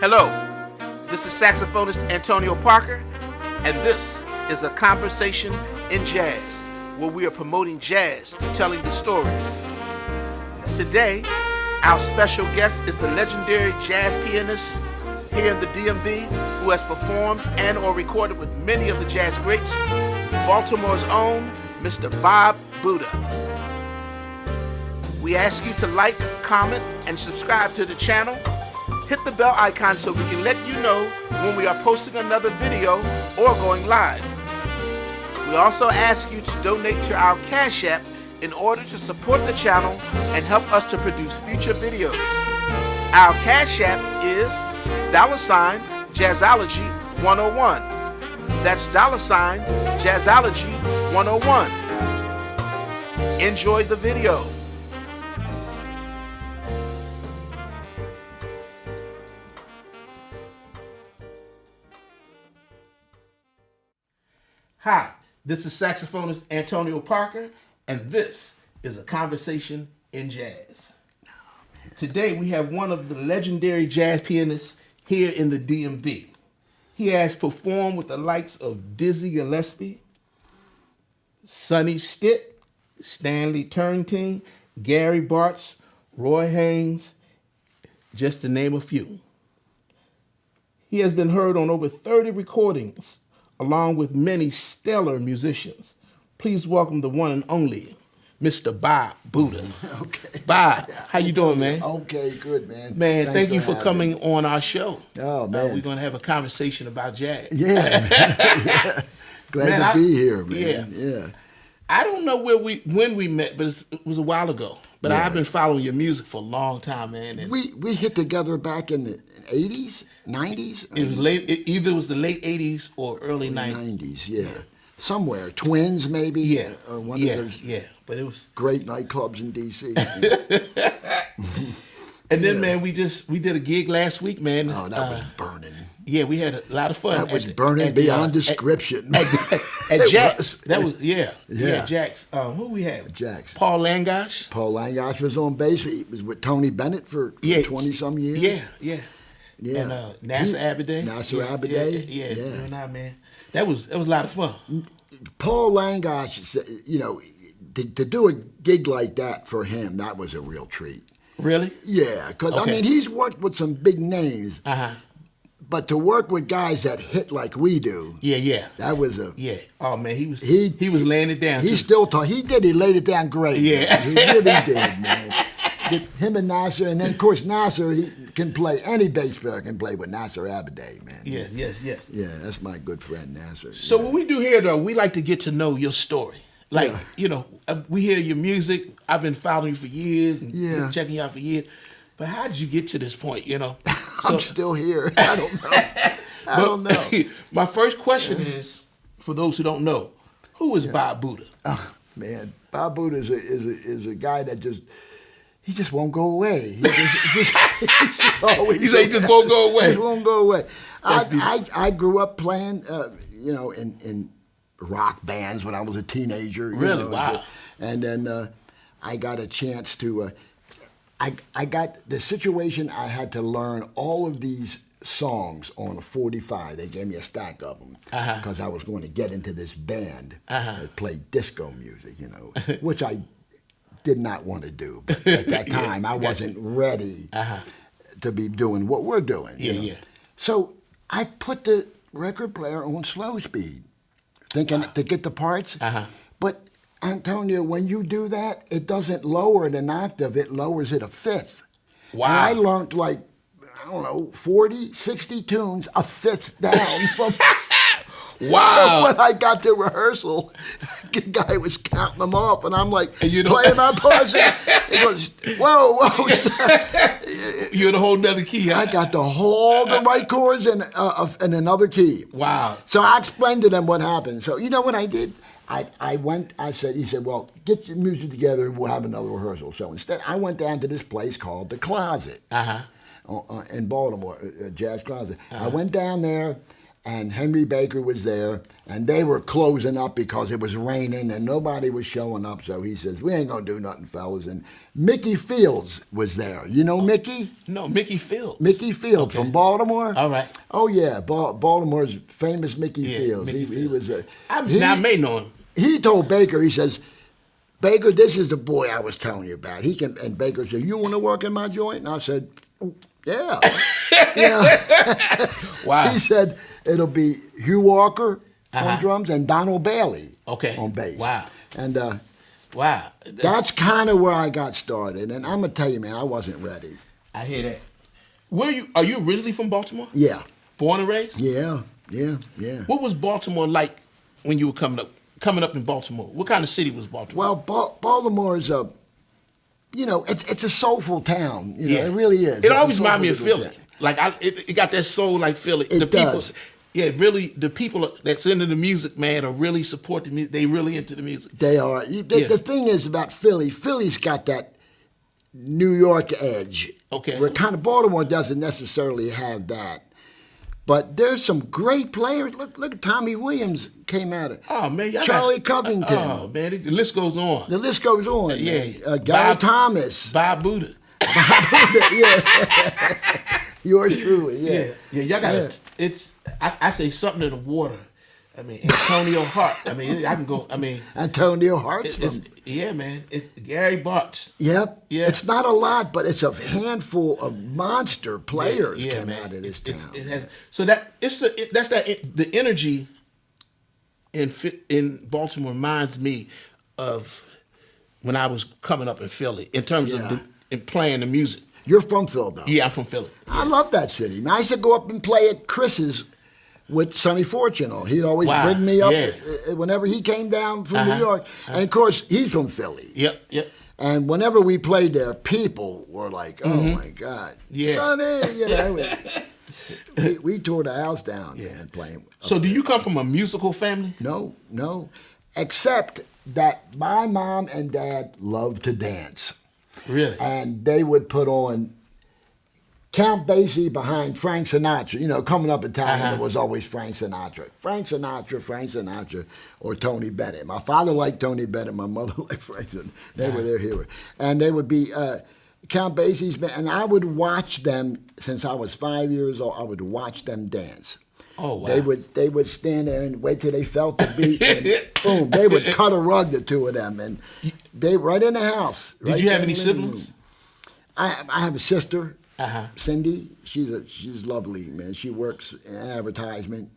Hello, this is saxophonist Antonio Parker, and this is a conversation in jazz, where we are promoting jazz through telling the stories. Today, our special guest is the legendary jazz pianist here in the DMV who has performed and or recorded with many of the jazz greats, Baltimore's own Mr. Bob Butta. We ask you to like, comment, and subscribe to the channel. Hit the bell icon so we can let you know when we are posting another video or going live. We also ask you to donate to our Cash App in order to support the channel and help us to produce future videos. Our Cash App is $Jazzology 101. That's $Jazzology 101. Enjoy the video. Hi, this is saxophonist Antonio Parker, and this is a conversation in jazz. Today we have one of the legendary jazz pianists here in the DMV. He has performed with the likes of Dizzy Gillespie, Sonny Stitt, Stanley Turrentine, Gary Bartz, Roy Haynes, just to name a few. He has been heard on over 30 recordings, along with many stellar musicians. Please welcome the one and only Mr. Bob Butta. Okay. Bob, how you doing, man? Okay, good, man. Man, thank you for coming on our show. Oh, man. We're going to have a conversation about jazz. Yeah. Yeah. Glad to be here, man. Yeah. I don't know when we met, but it was a while ago. But Yeah. I've been following your music for a long time, man. And We hit together back in the 80s, 90s? it was either it was the late 80s or early 90s. 90s, yeah. Somewhere. Twins, maybe? Yeah. Or one of those But it was great nightclubs in D.C. And then, man, we did a gig last week, man. Oh, that was burning. Yeah, we had a lot of fun. That was burning beyond description. At Jack's. Was. That was, yeah, Yeah. Jack's. Who we had? Jack's. Paul Langosh. Paul Langosh was on bass. He was with Tony Bennett for 20-some years. Yeah. Yeah. And Nasser Abiday. Nasser Abiday. Yeah. You and I, man. That was a lot of fun. Paul Langosh, you know, to do a gig like that for him, that was a real treat. Really? Yeah, because, Okay. I mean, he's worked with some big names, but to work with guys that hit like we do, Yeah. that was a... Yeah. Oh, man, he was laying it down. He too. still taught. He laid it down great. Yeah. Man. He really did, man. Him and Nasser, and then, of course, Nasser, he can play, any bass player can play with Nasser Abiday, man. Yes. Yeah, that's my good friend, Nasser. So what we do here, though, we like to get to know your story. Like, you know, we hear your music. I've been following you for years and been checking you out for years. But how did you get to this point, you know? I'm still here. I don't know. I don't know. My first question is, for those who don't know, who is Bob Butta? Oh, man, Bob Butta is a guy that he just won't go away. He just won't go away. He just won't go away. I grew up playing, you know, in rock bands when I was a teenager. Really? Know, Wow. And then I got a chance to, I got the situation, I had to learn all of these songs on a 45. They gave me a stack of them because I was going to get into this band that played disco music, you know, which I did not want to do. But at that time, I wasn't ready to be doing what we're doing. Yeah. So I put the record player on slow speed, thinking to get the parts. But Antonio, when you do that, it doesn't lower it an octave, it lowers it a fifth. Wow. And I learned like, I don't know, 40, 60 tunes, a fifth down from... Wow. So when I got to rehearsal, the guy was counting them off, and I'm like, you playing my parts. He goes, whoa. You're in a whole nother key, huh? I got the right chords and another key. Wow. So I explained to them what happened. So you know what I did? He said, well, get your music together and we'll have another rehearsal. So instead, I went down to this place called The Closet in Baltimore, Jazz Closet. I went down there. and Henry Baker was there, and they were closing up because it was raining and nobody was showing up. So he says, "We ain't gonna do nothing, fellas." And Mickey Fields was there. You know Mickey? No, Mickey Fields. Mickey Fields from Baltimore. All right. Oh yeah, Baltimore's famous Mickey Fields. Mickey He was. I may know him. He told Baker, he says, "Baker, this is the boy I was telling you about. He can." And Baker said, "You want to work in my joint?" And I said, "Yeah." Wow. He said it'll be Hugh Walker on drums and Donald Bailey on bass. Wow. And wow. that's kind of where I got started. And I'm gonna tell you, man, I wasn't ready. I hear that. Are you originally from Baltimore? Yeah. Born and raised? Yeah. What was Baltimore like when you were coming up in Baltimore? What kind of city was Baltimore? Well, Baltimore is it's a soulful town. It really is. It always reminded me of Philly. Like it got that soul like Philly. It does. Really, the people that's into the music, man, are really support the music. They really into the music. They are. The thing is about Philly's got that New York edge. Okay. Where kind of Baltimore doesn't necessarily have that. But there's some great players. Look, Tommy Williams came out of. Oh man, Charlie Covington. Oh man, the list goes on. The list goes on. Yeah. Gary Thomas. Bob Butta. Yeah. Yours truly. Yeah. Y'all got I say something in the water. I mean, Antonio Hart. I mean, I can go. I mean, Antonio Hart. Man. Gary Bartz. Yep. Yeah. It's not a lot, but it's a handful of monster players come out of this town. It has. So the energy in Baltimore reminds me of when I was coming up in Philly in terms of in playing the music. You're from Philadelphia. Yeah, I'm from Philly. Yeah. I love that city. Man, I used to go up and play at Chris's with Sonny Fortune. He'd always bring me up whenever he came down from New York. And of course, he's from Philly. Yep. And whenever we played there, people were like, "Oh my God, Sonny!" We tore the house down, man, playing. So, do you come from a musical family? No, except that my mom and dad loved to dance. Really? And they would put on Count Basie behind Frank Sinatra. Coming up in town, it was always Frank Sinatra, or Tony Bennett. My father liked Tony Bennett. My mother liked Frank Sinatra. They were their heroes. And they would be Count Basie's band. And I would watch them since I was 5 years old. I would watch them dance. Oh, wow. They would stand there and wait till they felt the beat, and boom, they would cut a rug, the two of them, and they right in the house. Did you have any siblings? I have a sister, Cindy. She's lovely, man. She works in advertisement.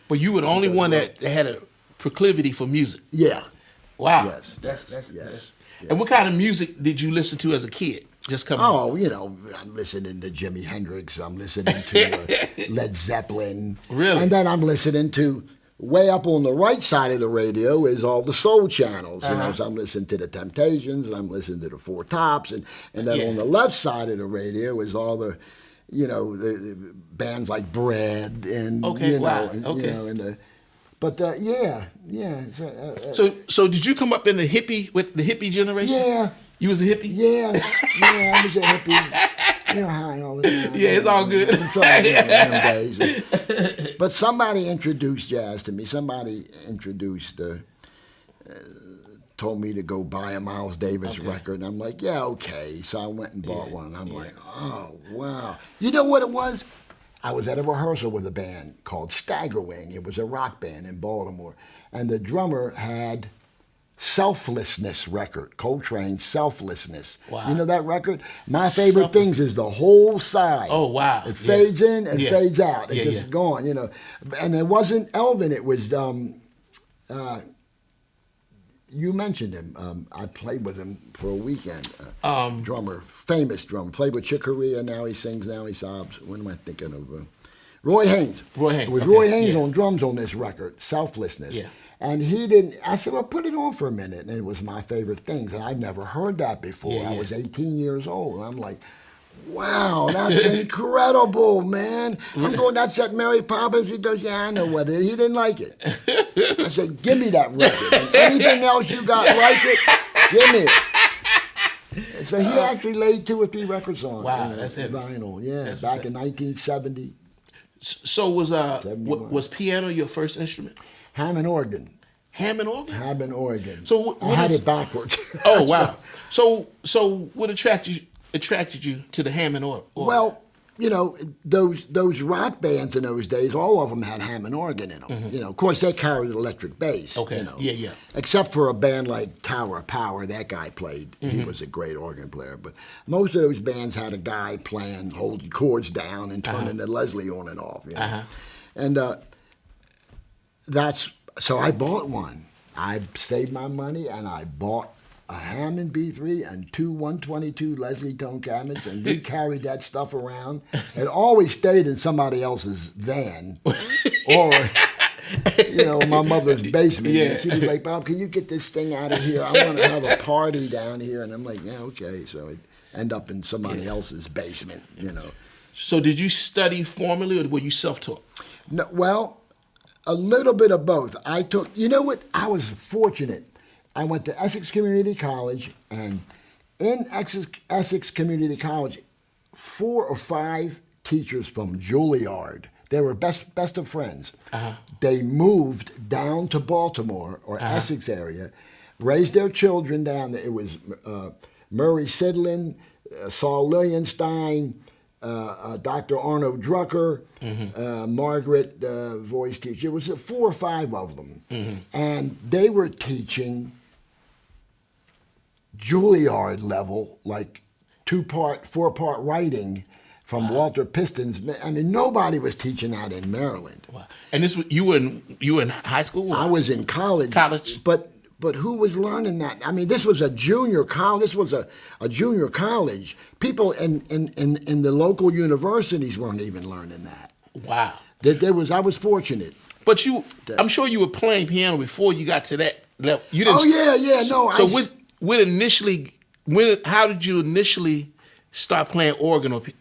But you were the only one that had a proclivity for music. Yeah. Wow. Yes. That's And what kind of music did you listen to as a kid? Just coming. Oh, I'm listening to Jimi Hendrix. I'm listening to Led Zeppelin. Really? And then I'm listening to, way up on the right side of the radio is all the soul channels. So I'm listening to the Temptations, and I'm listening to the Four Tops, and then on the left side of the radio is all the, the bands like Bread and So did you come up in the hippie generation? Yeah. You was a hippie? Yeah, I was a hippie. High all the time. Yeah, it's all good. It's all good in them days. But somebody introduced jazz to me. Somebody introduced, told me to go buy a Miles Davis record. And I'm like, yeah, okay. So I went and bought one. And I'm like, oh, wow. You know what it was? I was at a rehearsal with a band called Staggerwing. It was a rock band in Baltimore. And the drummer had Selflessness record, Coltrane Selflessness. Wow. You know that record? My favorite things is the whole side. Oh, wow. It fades in and fades out. It's just gone, And it wasn't Elvin, it was, you mentioned him. I played with him for a weekend. Drummer, famous drummer. Played with Chick Corea, now he sings, now he sobs. What am I thinking of? Roy Haynes. It was Roy Haynes on drums on this record, Selflessness. Yeah. And he didn't, I said, well, put it on for a minute. And it was my favorite things. And I'd never heard that before. I was 18 years old. And I'm like, wow, that's incredible, man. I'm going, that's that Mary Poppins. He goes, yeah, I know what it is. He didn't like it. I said, give me that record. And anything else you got like it, give me it. And so he actually laid 2 or 3 records on. Wow, that's heavy. Vinyl, yeah, That's back in 1970. So was piano your first instrument? Hammond organ. Hammond organ? Hammond organ. So I had it backwards. Oh wow! So what attracted you to the Hammond organ? Well, you know, those rock bands in those days, all of them had Hammond organ in them. Mm-hmm. You know, of course they carried electric bass. Okay. You know, Yeah. Except for a band like Tower of Power, that guy played. Mm-hmm. He was a great organ player. But most of those bands had a guy playing, holding chords down and turning the Leslie on and off. You know? And so I bought one. I saved my money and I bought a Hammond B3 and two 122 Leslie tone cabinets, and we carried that stuff around. It always stayed in somebody else's van or, you know, my mother's basement. Yeah. She was like, Bob, can you get this thing out of here? I want to have a party down here. And I'm like, yeah, okay. So it end up in somebody else's basement, you know. So did you study formally or were you self-taught? No, well, a little bit of both. You know what? I was fortunate. I went to Essex Community College, and in Essex Community College, 4 or 5 teachers from Juilliard, they were best of friends. They moved down to Baltimore or Essex area, raised their children down there. It was Murray Sidlin, Saul Lilienstein, Dr. Arno Drucker, Margaret, voice teacher. It was 4 or 5 of them. And they were teaching Juilliard level, like 2-part, 4-part writing from Walter Piston's. I mean, nobody was teaching that in Maryland. Wow. And this was, you were in high school? I was in college. But who was learning that? I mean, this was a junior college. This was a junior college. People in the local universities weren't even learning that. Wow. I was fortunate. But I'm sure you were playing piano before you got to that level. You didn't. Oh yeah. No. How did you initially start playing organ or piano?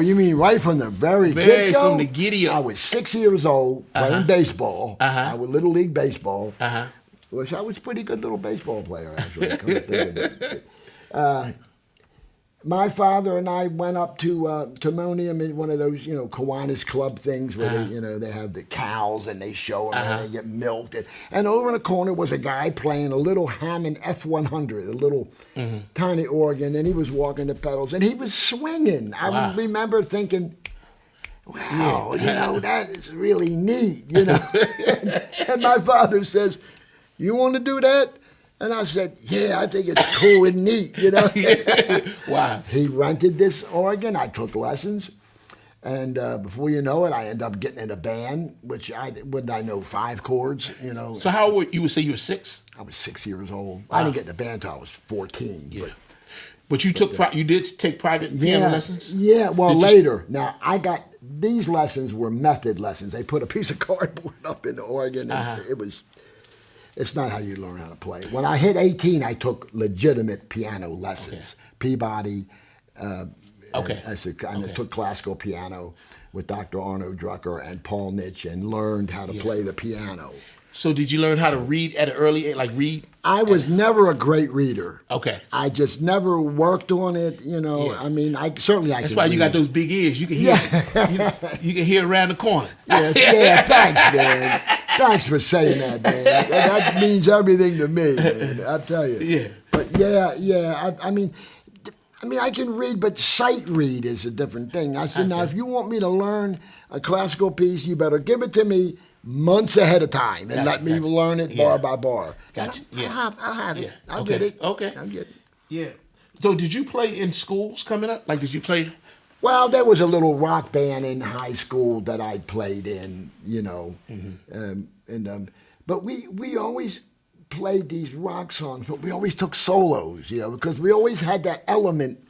You mean right from the very get-go? From the giddy up. I was 6 years old playing baseball. I was Little League baseball, which I was a pretty good little baseball player, actually. Come to think of it. My father and I went up to Timonium in one of those, you know, Kiwanis Club things where they, you know, they have the cows and they show them and they get milked. And over in the corner was a guy playing a little Hammond F100, a little tiny organ, and he was walking the pedals and he was swinging. I remember thinking, wow, you know, that is really neat, you know. And my father says, you want to do that? And I said, yeah, I think it's cool and neat, you know. Wow. He rented this organ. I took lessons. And before you know it, I ended up getting in a band, which I know 5 chords, you know. So how old you would say you were 6? I was 6 years old. I didn't get in the band until I was 14. Yeah. But you did take private piano lessons? Yeah, well, later. Now, these lessons were method lessons. They put a piece of cardboard up in the organ, and it's not how you learn how to play. When I hit 18, I took legitimate piano lessons. Peabody, and I took classical piano with Dr. Arno Drucker and Paul Nitsch and learned how to play the piano. So did you learn how to read at an early age, like read? I was never a great reader. Okay. I just never worked on it, you know. Yeah. I mean, That's why you got those big ears. You can hear you can hear around the corner. Yeah, thanks, man. Thanks for saying that, man. That means everything to me, man. I'll tell you. Yeah. But I mean, I can read, but sight read is a different thing. I said, if you want me to learn a classical piece, you better give it to me months ahead of time and let me learn it bar by bar. Gotcha. I'll have it. I'll get it. Okay. I'll get it. Yeah. So did you play in schools coming up? Like, did you play? Well, there was a little rock band in high school that I played in, you know. But we always played these rock songs, but we always took solos, you know, because we always had that element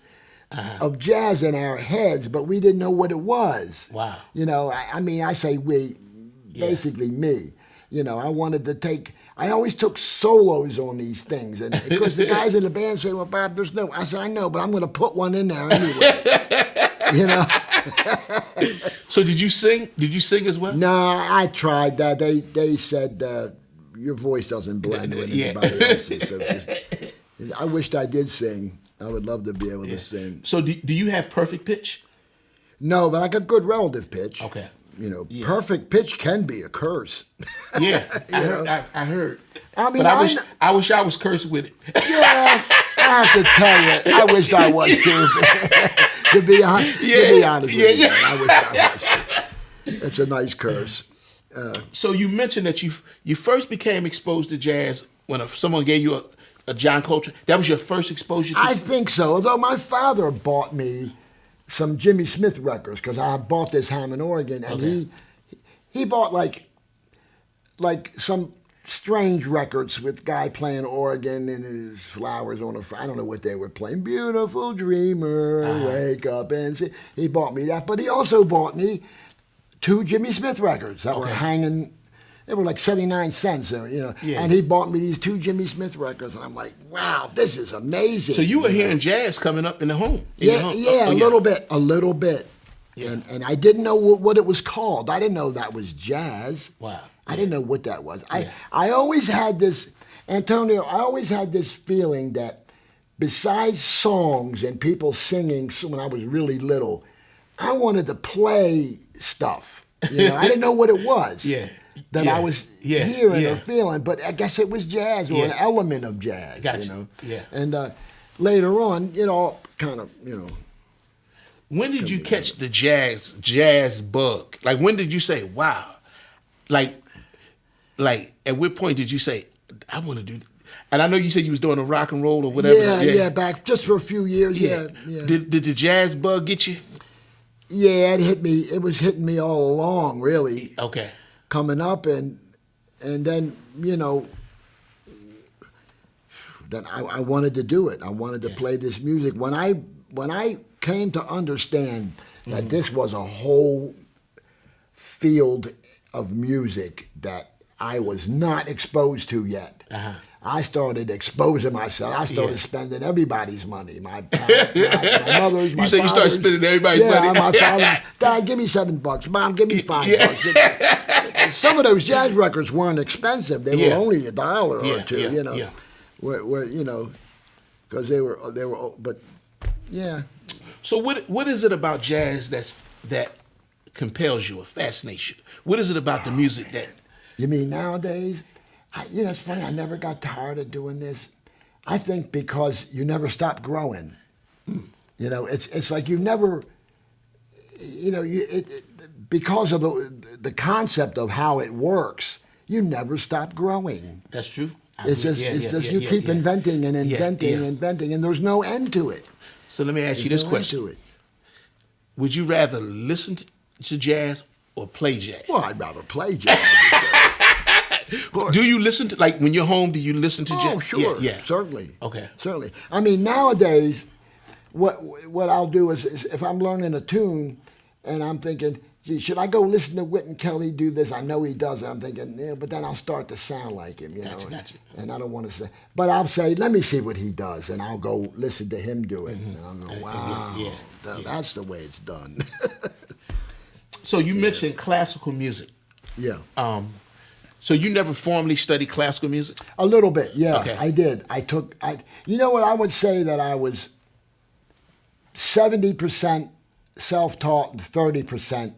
of jazz in our heads, but we didn't know what it was. Wow. You know, I say we, basically me. You know, I always took solos on these things, and because the guys in the band say, well, Bob, there's no, I said, I know, but I'm going to put one in there anyway. You know. So did you sing? Did you sing as well? No, I tried that. They said your voice doesn't blend with anybody else's. So I wished I did sing. I would love to be able to sing. So do you have perfect pitch? No, but I got good relative pitch. Okay. You know, perfect pitch can be a curse. Yeah, I heard. I mean, but I wish I was cursed with it. Yeah, I have to tell you, I wish I was too. to be honest with you, I wish I was. It's a nice curse. So you mentioned that you first became exposed to jazz when someone gave you a John Coltrane. That was your first exposure to I think so. Although my father bought me some Jimmy Smith records because I bought this Hammond organ, and he bought like some strange records with guy playing organ and his flowers on a. I don't know what they were playing. Beautiful dreamer, wake up and see. He bought me that, but he also bought me 2 Jimmy Smith records that were hanging. They were like 79 cents, you know. Yeah. And he bought me these 2 Jimmy Smith records, and I'm like, wow, this is amazing. So you were hearing jazz coming up in the home? A little bit. Yeah. And I didn't know what it was called. I didn't know that was jazz. Wow. I didn't know what that was. I always had this, Antonio, I always had this feeling that besides songs and people singing when I was really little, I wanted to play stuff. You know, I didn't know what it was. That I was hearing or feeling, but I guess it was jazz or an element of jazz. Gotcha. You know? Yeah. And later on, you know, kind of, you know. When did you catch the jazz bug? Like, when did you say, wow? Like, at what point did you say, I want to do? And I know you said you was doing a rock and roll or whatever. Yeah, back just for a few years. Yeah. Did the jazz bug get you? Yeah, it hit me. It was hitting me all along, really. Okay. Coming up, and then, you know, then I wanted to do it. I wanted to play this music. When I came to understand that this was a whole field of music that I was not exposed to yet, I started exposing myself. I started spending everybody's money. My mother's. You said you started spending everybody's money. Yeah, my father. Dad, give me $7. Mom, give me $5. Some of those jazz records weren't expensive. They were only $1 or $2. You know, where you know, because they were. But yeah. So what is it about jazz that compels you or fascinates you? What is it about the music that? You mean nowadays? You know, it's funny. I never got tired of doing this. I think because you never stop growing. You know, it's like you never. You know, because of the concept of how it works, you never stop growing. That's true. It's just you keep inventing and inventing, and there's no end to it. So let me ask you this question: would you rather listen to jazz or play jazz? Well, I'd rather play jazz. Do you listen to, like, when you're home, do you listen to jazz? Oh, sure. Yeah, certainly. Okay. Certainly. I mean, nowadays, what I'll do is if I'm learning a tune and I'm thinking, gee, should I go listen to Wynton Kelly do this? I know he does it. I'm thinking, yeah, but then I'll start to sound like him, you know. Gotcha. And I don't want to say, but I'll say, let me see what he does, and I'll go listen to him do it. And I'll go, wow, that's the way it's done. So you mentioned classical music. Yeah. So you never formally studied classical music? A little bit, yeah. Okay. I did. You know what? I would say that I was 70% self-taught and 30%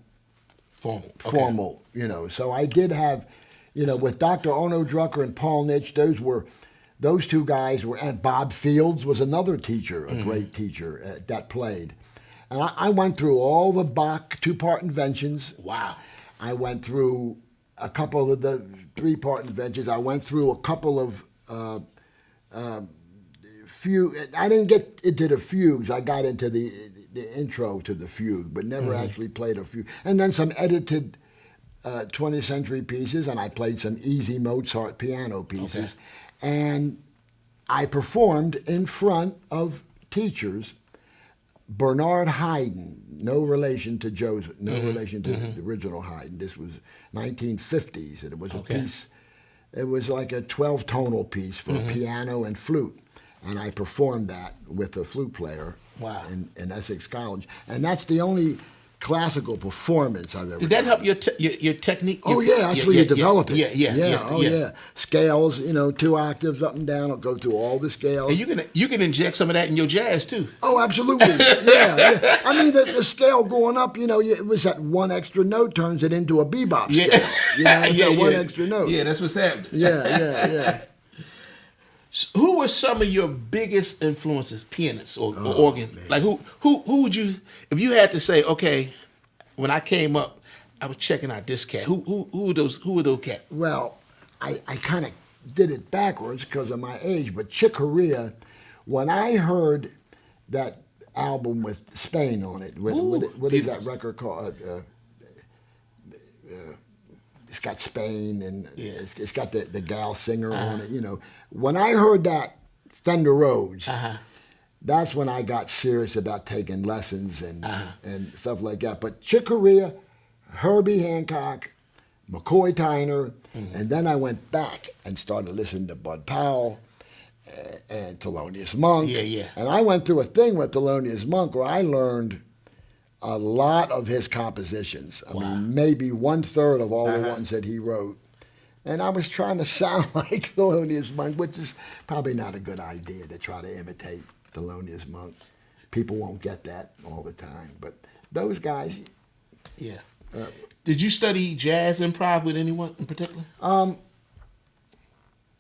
formal. You know, so I did have, you know, with Dr. Ono Drucker and Paul Nitsch, those 2 guys were, and Bob Fields was another teacher, a great teacher that played. And I went through all the Bach 2-part inventions. Wow. I went through a couple of the 3-part inventions. I went through a couple of I didn't get into the fugues. I got into the intro to the fugue, but never actually played a fugue. And then some edited 20th century pieces, and I played some easy Mozart piano pieces. Okay. And I performed in front of teachers. Bernard Haydn, no relation to Joseph, no relation to the original Haydn. This was 1950s, and it was a piece. It was like a 12-tonal piece for piano and flute, and I performed that with a flute player in Essex College. And that's the only classical performance I've ever Did that done. help your technique? Oh yeah, that's where you develop it. Yeah. Oh yeah. Scales, 2 octaves up and down. I'll go through all the scales. And you can inject some of that in your jazz too. Oh, absolutely. Yeah. I mean, the scale going up, it was that one extra note turns it into a bebop scale. It's one extra note. Yeah, that's what's happening. Yeah. Who were some of your biggest influences, pianists or organ? Man. Like who would you, if you had to say, okay, when I came up, I was checking out this cat. Who were those cats? Well, I kind of did it backwards because of my age, but Chick Corea, when I heard that album with Spain on it, what is that record called? It's got Spain and it's got the gal singer on it. When I heard that Fender Rhodes, that's when I got serious about taking lessons and stuff like that. But Chick Corea, Herbie Hancock, McCoy Tyner, and then I went back and started listening to Bud Powell and Thelonious Monk. And I went through a thing with Thelonious Monk where I learned a lot of his compositions. I mean, maybe 1/3 of all the ones that he wrote. And I was trying to sound like Thelonious Monk, which is probably not a good idea to try to imitate Thelonious Monk. People won't get that all the time. But those guys... Yeah. Did you study jazz improv with anyone in particular?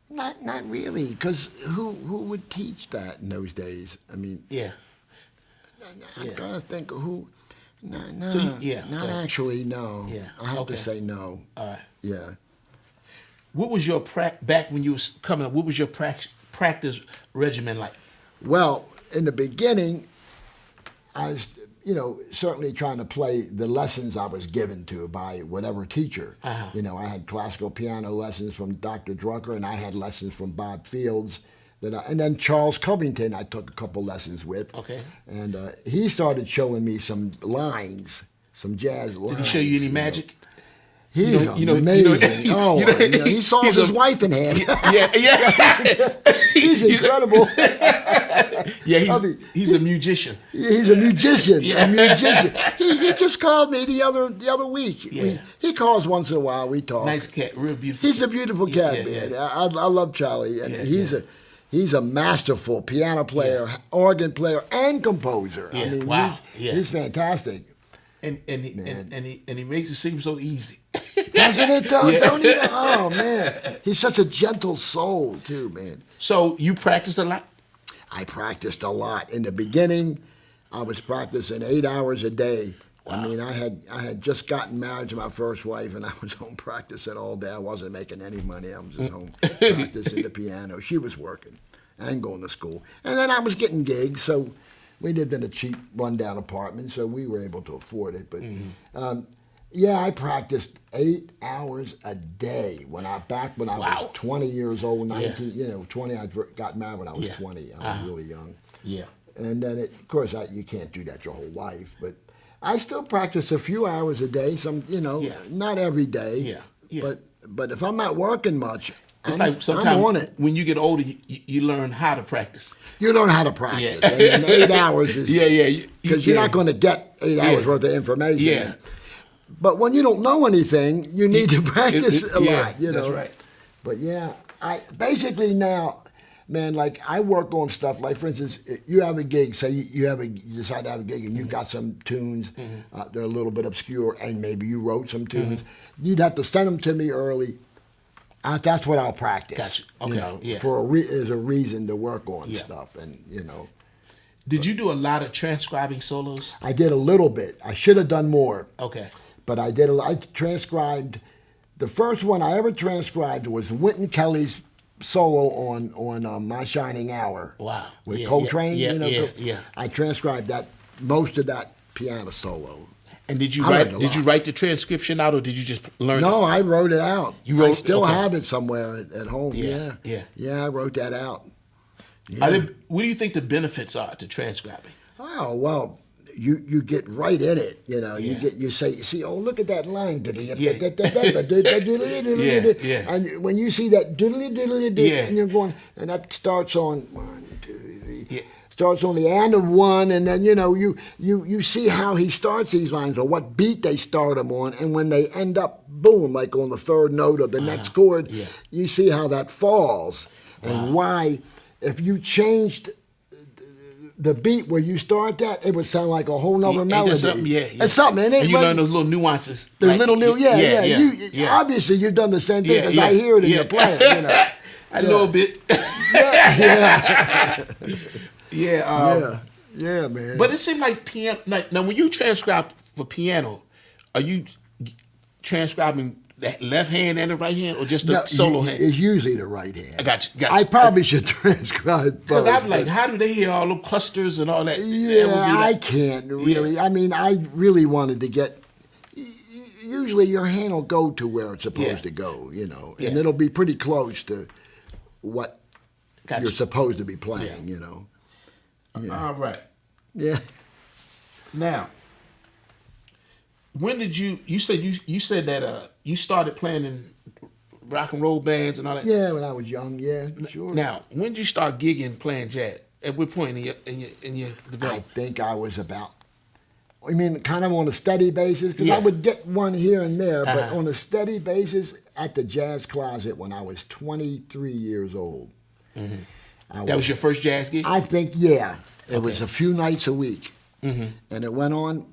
Not really, because who would teach that in those days? I mean... Yeah. I'm trying to think of who... No, actually, no. Yeah. I have to say no. All right. Yeah. What was your back when you was coming up? What was your practice regimen like? Well, in the beginning, I was, certainly trying to play the lessons I was given to by whatever teacher. I had classical piano lessons from Dr. Drucker, and I had lessons from Bob Fields. And then Charles Covington, I took a couple lessons with. Okay. And he started showing me some lines, some jazz lines. Did he show you any magic? He's amazing. He saw his wife in hand. Yeah. He's incredible. He's a musician. He's a musician. A musician. He just called me the other week. Yeah. He calls once in a while. We talk. Nice cat, real beautiful. He's a beautiful cat, man. Yeah. I love Charlie, and he's a masterful piano player, organ player, and composer. Yeah. I mean, Wow. He's fantastic. And he makes it seem so easy. Doesn't it, though? Yeah. Don't he? Oh, man. He's such a gentle soul, too, man. So you practiced a lot? I practiced a lot. In the beginning, I was practicing 8 hours a day. Wow. I mean, I had just gotten married to my first wife, and I was home practicing all day. I wasn't making any money. I was just home practicing the piano. She was working and going to school. And then I was getting gigs, so we lived in a cheap, rundown apartment, so we were able to afford it. But I practiced 8 hours a day when I was 20 years old, 19, 20. I got married when I was 20. I was really young. Yeah. And then, of course, you can't do that your whole life, but I still practice a few hours a day. Not every day. Yeah. But if I'm not working much, I'm on it. When you get older, you learn how to practice. You learn how to practice. Yeah. And 8 hours is... Because you're not going to get 8 hours worth of information. Yeah. But when you don't know anything, you need to practice a lot. That's right. But I basically now, man, like I work on stuff. Like for instance, you have a gig. Say you decide to have a gig, and you've got some tunes. They're a little bit obscure, and maybe you wrote some tunes. You'd have to send them to me early. That's what I'll practice. Gotcha. Okay. There's a reason to work on stuff, and Did you do a lot of transcribing solos? I did a little bit. I should have done more. Okay. But I transcribed. The first one I ever transcribed was Wynton Kelly's solo on My Shining Hour. Wow. With Coltrane. Yeah. I transcribed most of that piano solo. And did you write the transcription out, or did you just learn? No, I wrote it out. I still have it somewhere at home. Yeah. I wrote that out. Yeah. What do you think the benefits are to transcribing? Oh well. You get right in it, You say, oh, look at that line, and when you see that and you're going, and that starts on 1, 2, 3. starts on the end of one, and then you see how he starts these lines or what beat they start them on, and when they end up boom, like on the third note of the next chord, you see how that falls and why. If you changed the beat where you start that, it would sound like a whole nother melody. That's something, It's something, isn't it? And you learn those little nuances. The little Obviously, you've done the same thing because I hear it in your playing. A little bit. Yeah, man. But it seemed like piano. Now, when you transcribe for piano, are you transcribing that left hand and the right hand, or just the solo hand? It's usually the right hand. I got you. I probably should transcribe both. Because I'm like, how do they hear all the clusters and all that? Yeah, I can't really. Yeah. I mean, I really wanted to get. Usually, your hand will go to where it's supposed to go, and it'll be pretty close to what you're supposed to be playing, All right. Yeah. Now, when did you said that you started playing in rock and roll bands and all that? Yeah, when I was young, yeah, sure. Now, when did you start gigging playing jazz? At what point in your development? I think I was about, kind of on a steady basis, because Yeah. I would get one here and there, but on a steady basis at the Jazz Closet when I was 23 years old. Mm-hmm. That was your first jazz gig? I think, yeah. It was a few nights a week. Mm-hmm. And it went on.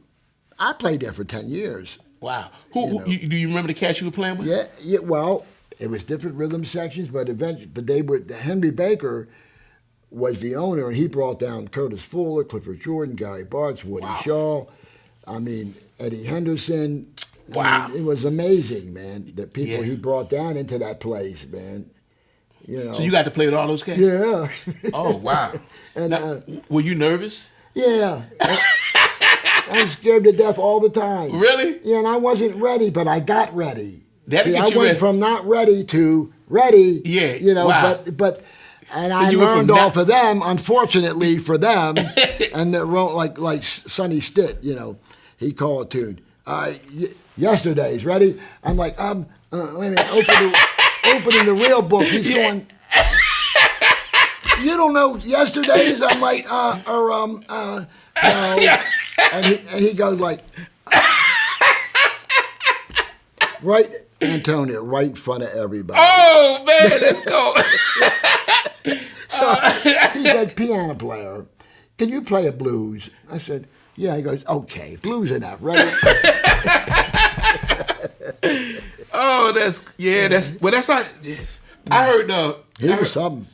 I played there for 10 years. Wow. Do you remember the cats you were playing with? Yeah. Well, it was different rhythm sections, but eventually, Henry Baker was the owner, and he brought down Curtis Fuller, Clifford Jordan, Gary Bartz, Woody Shaw. Eddie Henderson. Wow. It was amazing, man, the people he brought down into that place, man. So you got to play with all those cats? Yeah. Oh, wow. And now, were you nervous? Yeah. I was scared to death all the time. Really? Yeah, and I wasn't ready, but I got ready. I went from not ready to ready. Yeah. Wow. But I learned off of them, unfortunately for them, and that wrote like Sonny Stitt, he called a tune. Yesterday's, ready? I'm like, wait a minute, opening the real book. He's going, you don't know yesterday's? I'm like, no. And he goes like, right, Antonio, right in front of everybody. Oh, man, that's cool. So he said, piano player, can you play a blues? I said, yeah. He goes, okay, blues enough, ready? Oh, that's not. I heard. He was something.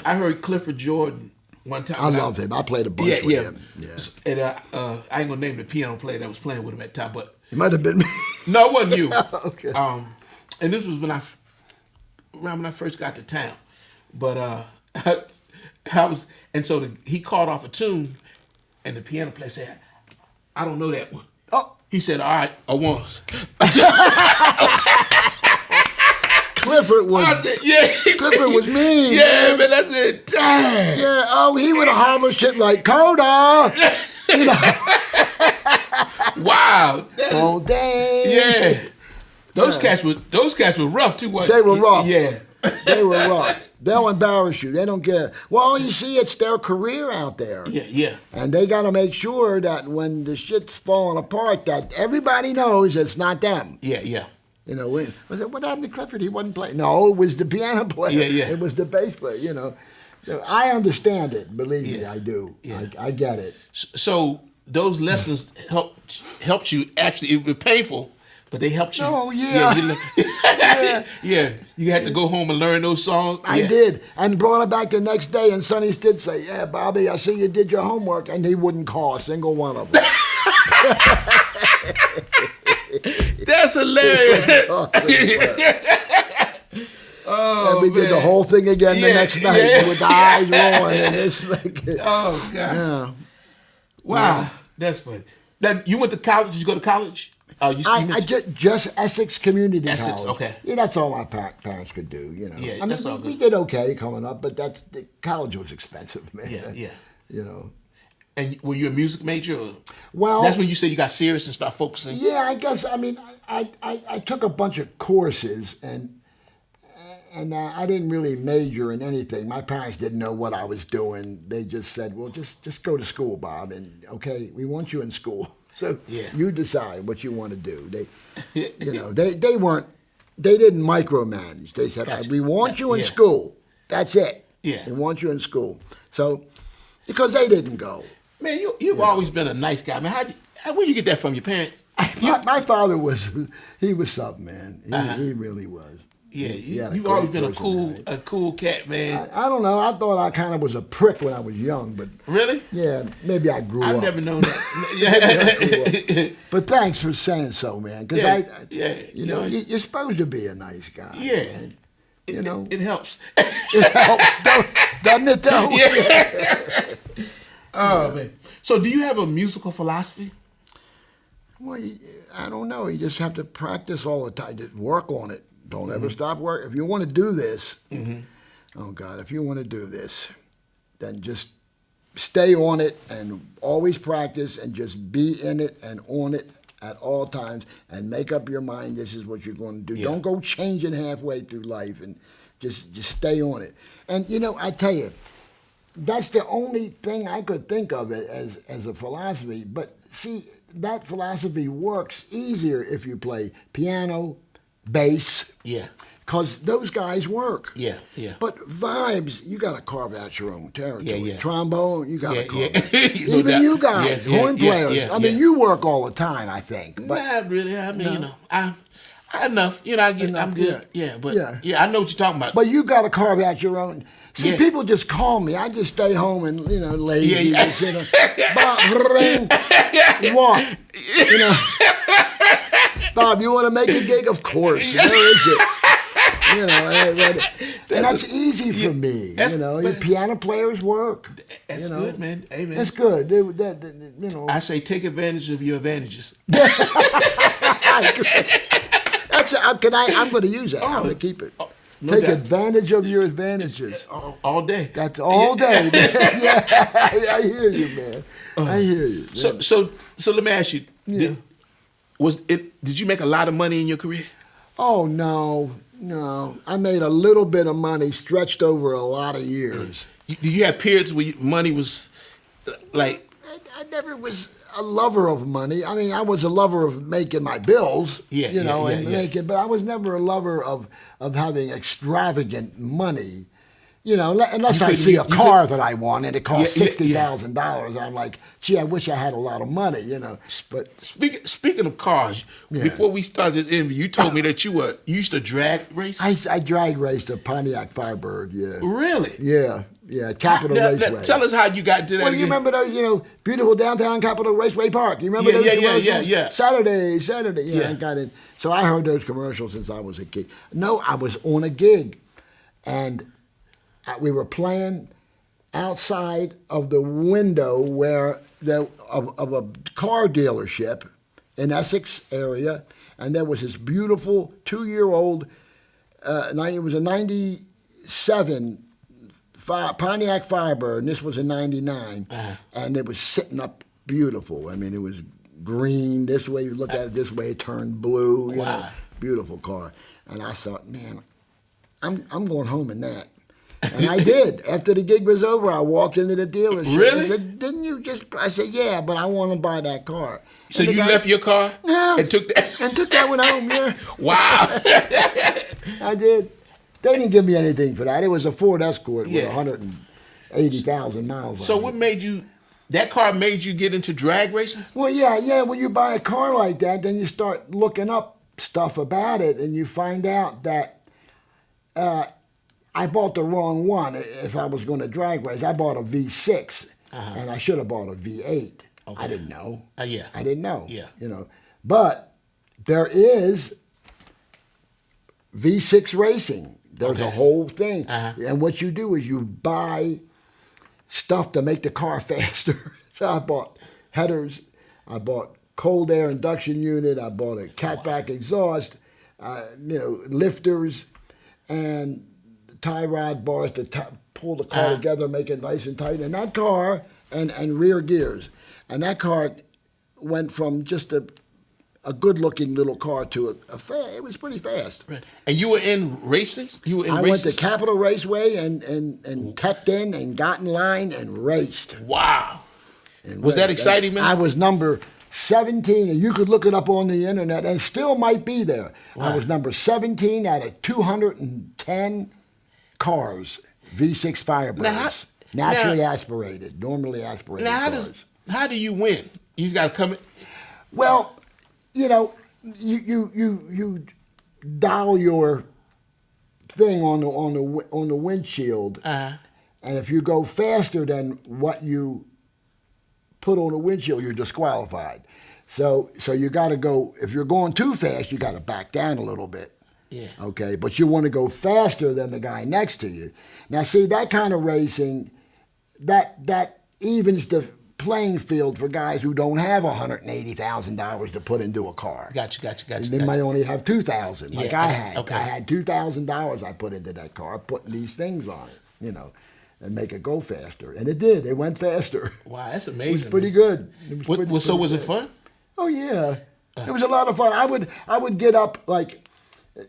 I heard Clifford Jordan one time. I love him. I played a bunch with him. Yeah. And I ain't gonna name the piano player that was playing with him at the time, but it might have been me. No, it wasn't you. Okay. And this was around when I first got to town, but he called off a tune, and the piano player said, "I don't know that one." Oh. He said, "All right, I once." Clifford was. Clifford was mean. Yeah, man, that's it. Dang. Yeah. Oh, he would holler shit like Coda. Wow. Oh, dang. Yeah. Those cats were rough too. What? They were rough. Yeah. They were rough. They'll embarrass you. They don't care. Well, you see, it's their career out there. Yeah. And they got to make sure that when the shit's falling apart, that everybody knows it's not them. Yeah. What happened to Clifford? He wasn't playing. No, it was the piano player. Yeah. It was the bass player, So I understand it. Believe me, I do. Yeah. I get it. So those lessons helped you. Actually, it was painful, but they helped you. Oh, yeah. Yeah. You had to go home and learn those songs. I did. And brought it back the next day, and Sonny Stitt say, yeah, Bobby, I see you did your homework. And he wouldn't call a single one of them. That's hilarious. And we did the whole thing again the next night with the eyes rolling. And it's like, oh, God. Yeah. Wow. That's funny. Then you went to college? Did you go to college? I just Essex Community Essex, College. okay. Yeah, that's all my parents could do, Yeah, that's all good. We did okay coming up, but college was expensive, man. Yeah. And were you a music major? Or? Well, that's when you said you got serious and started focusing. Yeah, I guess. I took a bunch of courses, and I didn't really major in anything. My parents didn't know what I was doing. They just said, "Well, just go to school, Bob, and okay, we want you in school. So you decide what you want to do." They, they didn't micromanage. They said, Gotcha. "We want you in school. That's it. Yeah, we want you in school." So, because they didn't go. Man, you've always been a nice guy, man. Where you get that from? Your parents? My father was something, man. He really was. Yeah, He you've always been a cool cat, man. I don't know. I thought I kind of was a prick when I was young, but really, yeah, maybe I grew up. I've never known that. But thanks for saying so, man. Because you're supposed to be a nice guy. Yeah, man. It helps. It helps, doesn't it? Though. Yeah. Oh man. So, do you have a musical philosophy? Well, I don't know. You just have to practice all the time. Just work on it. Don't ever stop working. If you want to do this, oh God, if you want to do this, then just stay on it and always practice and just be in it and on it at all times and make up your mind this is what you're going to do. Yeah. Don't go changing halfway through life and just stay on it. And I tell you, that's the only thing I could think of it as a philosophy. But see, that philosophy works easier if you play piano, bass. Yeah. Because those guys work. Yeah. But vibes, you got to carve out your own territory. Yeah. Trombone, you got to carve out. No Even doubt. you guys, horn players. I mean, you work all the time, I think. But not really. I mean, I enough. I'm good. Yeah, but I know what you're talking about. But you got to carve out your own. See, people just call me. I just stay home and lazy. Yeah. Just, walk. Bob, you want to make a gig? Of course. Where is it? And that's easy for me. Your piano players work. That's good, man. Hey, man. That's good. I say take advantage of your advantages. I'm going to use that. I'm going to keep it. No Take advantage of your advantages. All day. That's all day. Yeah, I hear you, man. I hear you. So let me ask you. Yeah. Did you make a lot of money in your career? Oh, no. I made a little bit of money stretched over a lot of years. Did you have periods where money was like... I never was a lover of money. I mean, I was a lover of making my bills, but I was never a lover of having extravagant money. Unless I see a car that I want and it costs $60,000, I'm like, gee, I wish I had a lot of money, But speaking of cars, before we started this interview, you told me that you used to drag race. I drag raced a Pontiac Firebird. Yeah. Really? Yeah, Capitol Raceway. Tell us how you got to that. Well, you remember those, beautiful downtown Capitol Raceway Park. You remember those commercials? Yeah. Saturday. Yeah, I got it. So I heard those commercials since I was a kid. No, I was on a gig, and we were playing outside of the window of a car dealership in Essex area, and there was this beautiful 2-year-old. It was a '97 Pontiac Firebird, and this was a '99, and it was sitting up beautiful. I mean, it was green this way. You look at it this way, it turned blue. Beautiful car. And I thought, man, I'm going home in that. And I did. After the gig was over, I walked into the dealership. Really? I said, "Didn't you just?" I said, "Yeah, but I want to buy that car." So you left your car? Yeah. And took that? And took that one home. Yeah. Wow. I did. They didn't give me anything for that. It was a Ford Escort with 180,000 miles. So what made you? That car made you get into drag racing? Well, yeah. When you buy a car like that, then you start looking up stuff about it, and you find out that I bought the wrong one. If I was going to drag race, I bought a V6, and I should have bought a V8. Okay. I didn't know. I didn't know. Yeah. But there is V6 racing. There's a whole thing. And what you do is you buy stuff to make the car faster. So I bought headers, I bought cold air induction unit, I bought a catback exhaust, lifters, and tie rod bars to pull the car together, make it nice and tight. And that car, and rear gears. And that car went from just a a good-looking little car to it was pretty fast. Right. And you were in races? You were in I races? went to Capitol Raceway and teched in and got in line and raced. Wow. And Was that raced. exciting, man? I was number 17, and you could look it up on the internet, and it still might be there. Wow. I was number 17 out of 210 cars, V6 Firebirds, naturally aspirated, normally aspirated Now, cars. how do you win? You got to come in. Well, you know, you dial your thing on the windshield, and if you go faster than what you put on the windshield, you're disqualified. So you got to go. If you're going too fast, you got to back down a little bit. Yeah. Okay, but you want to go faster than the guy next to you. Now, see, that kind of racing, that evens the playing field for guys who don't have $180,000 to put into a car. Gotcha. They might only have $2,000, like Yeah, I had. okay. I had $2,000 I put into that car, putting these things on it, you know, and make it go faster. And it did. It went faster. Wow, that's It amazing. was pretty good. It was pretty So was it good. fun? Oh yeah, it was a lot of fun. I would get up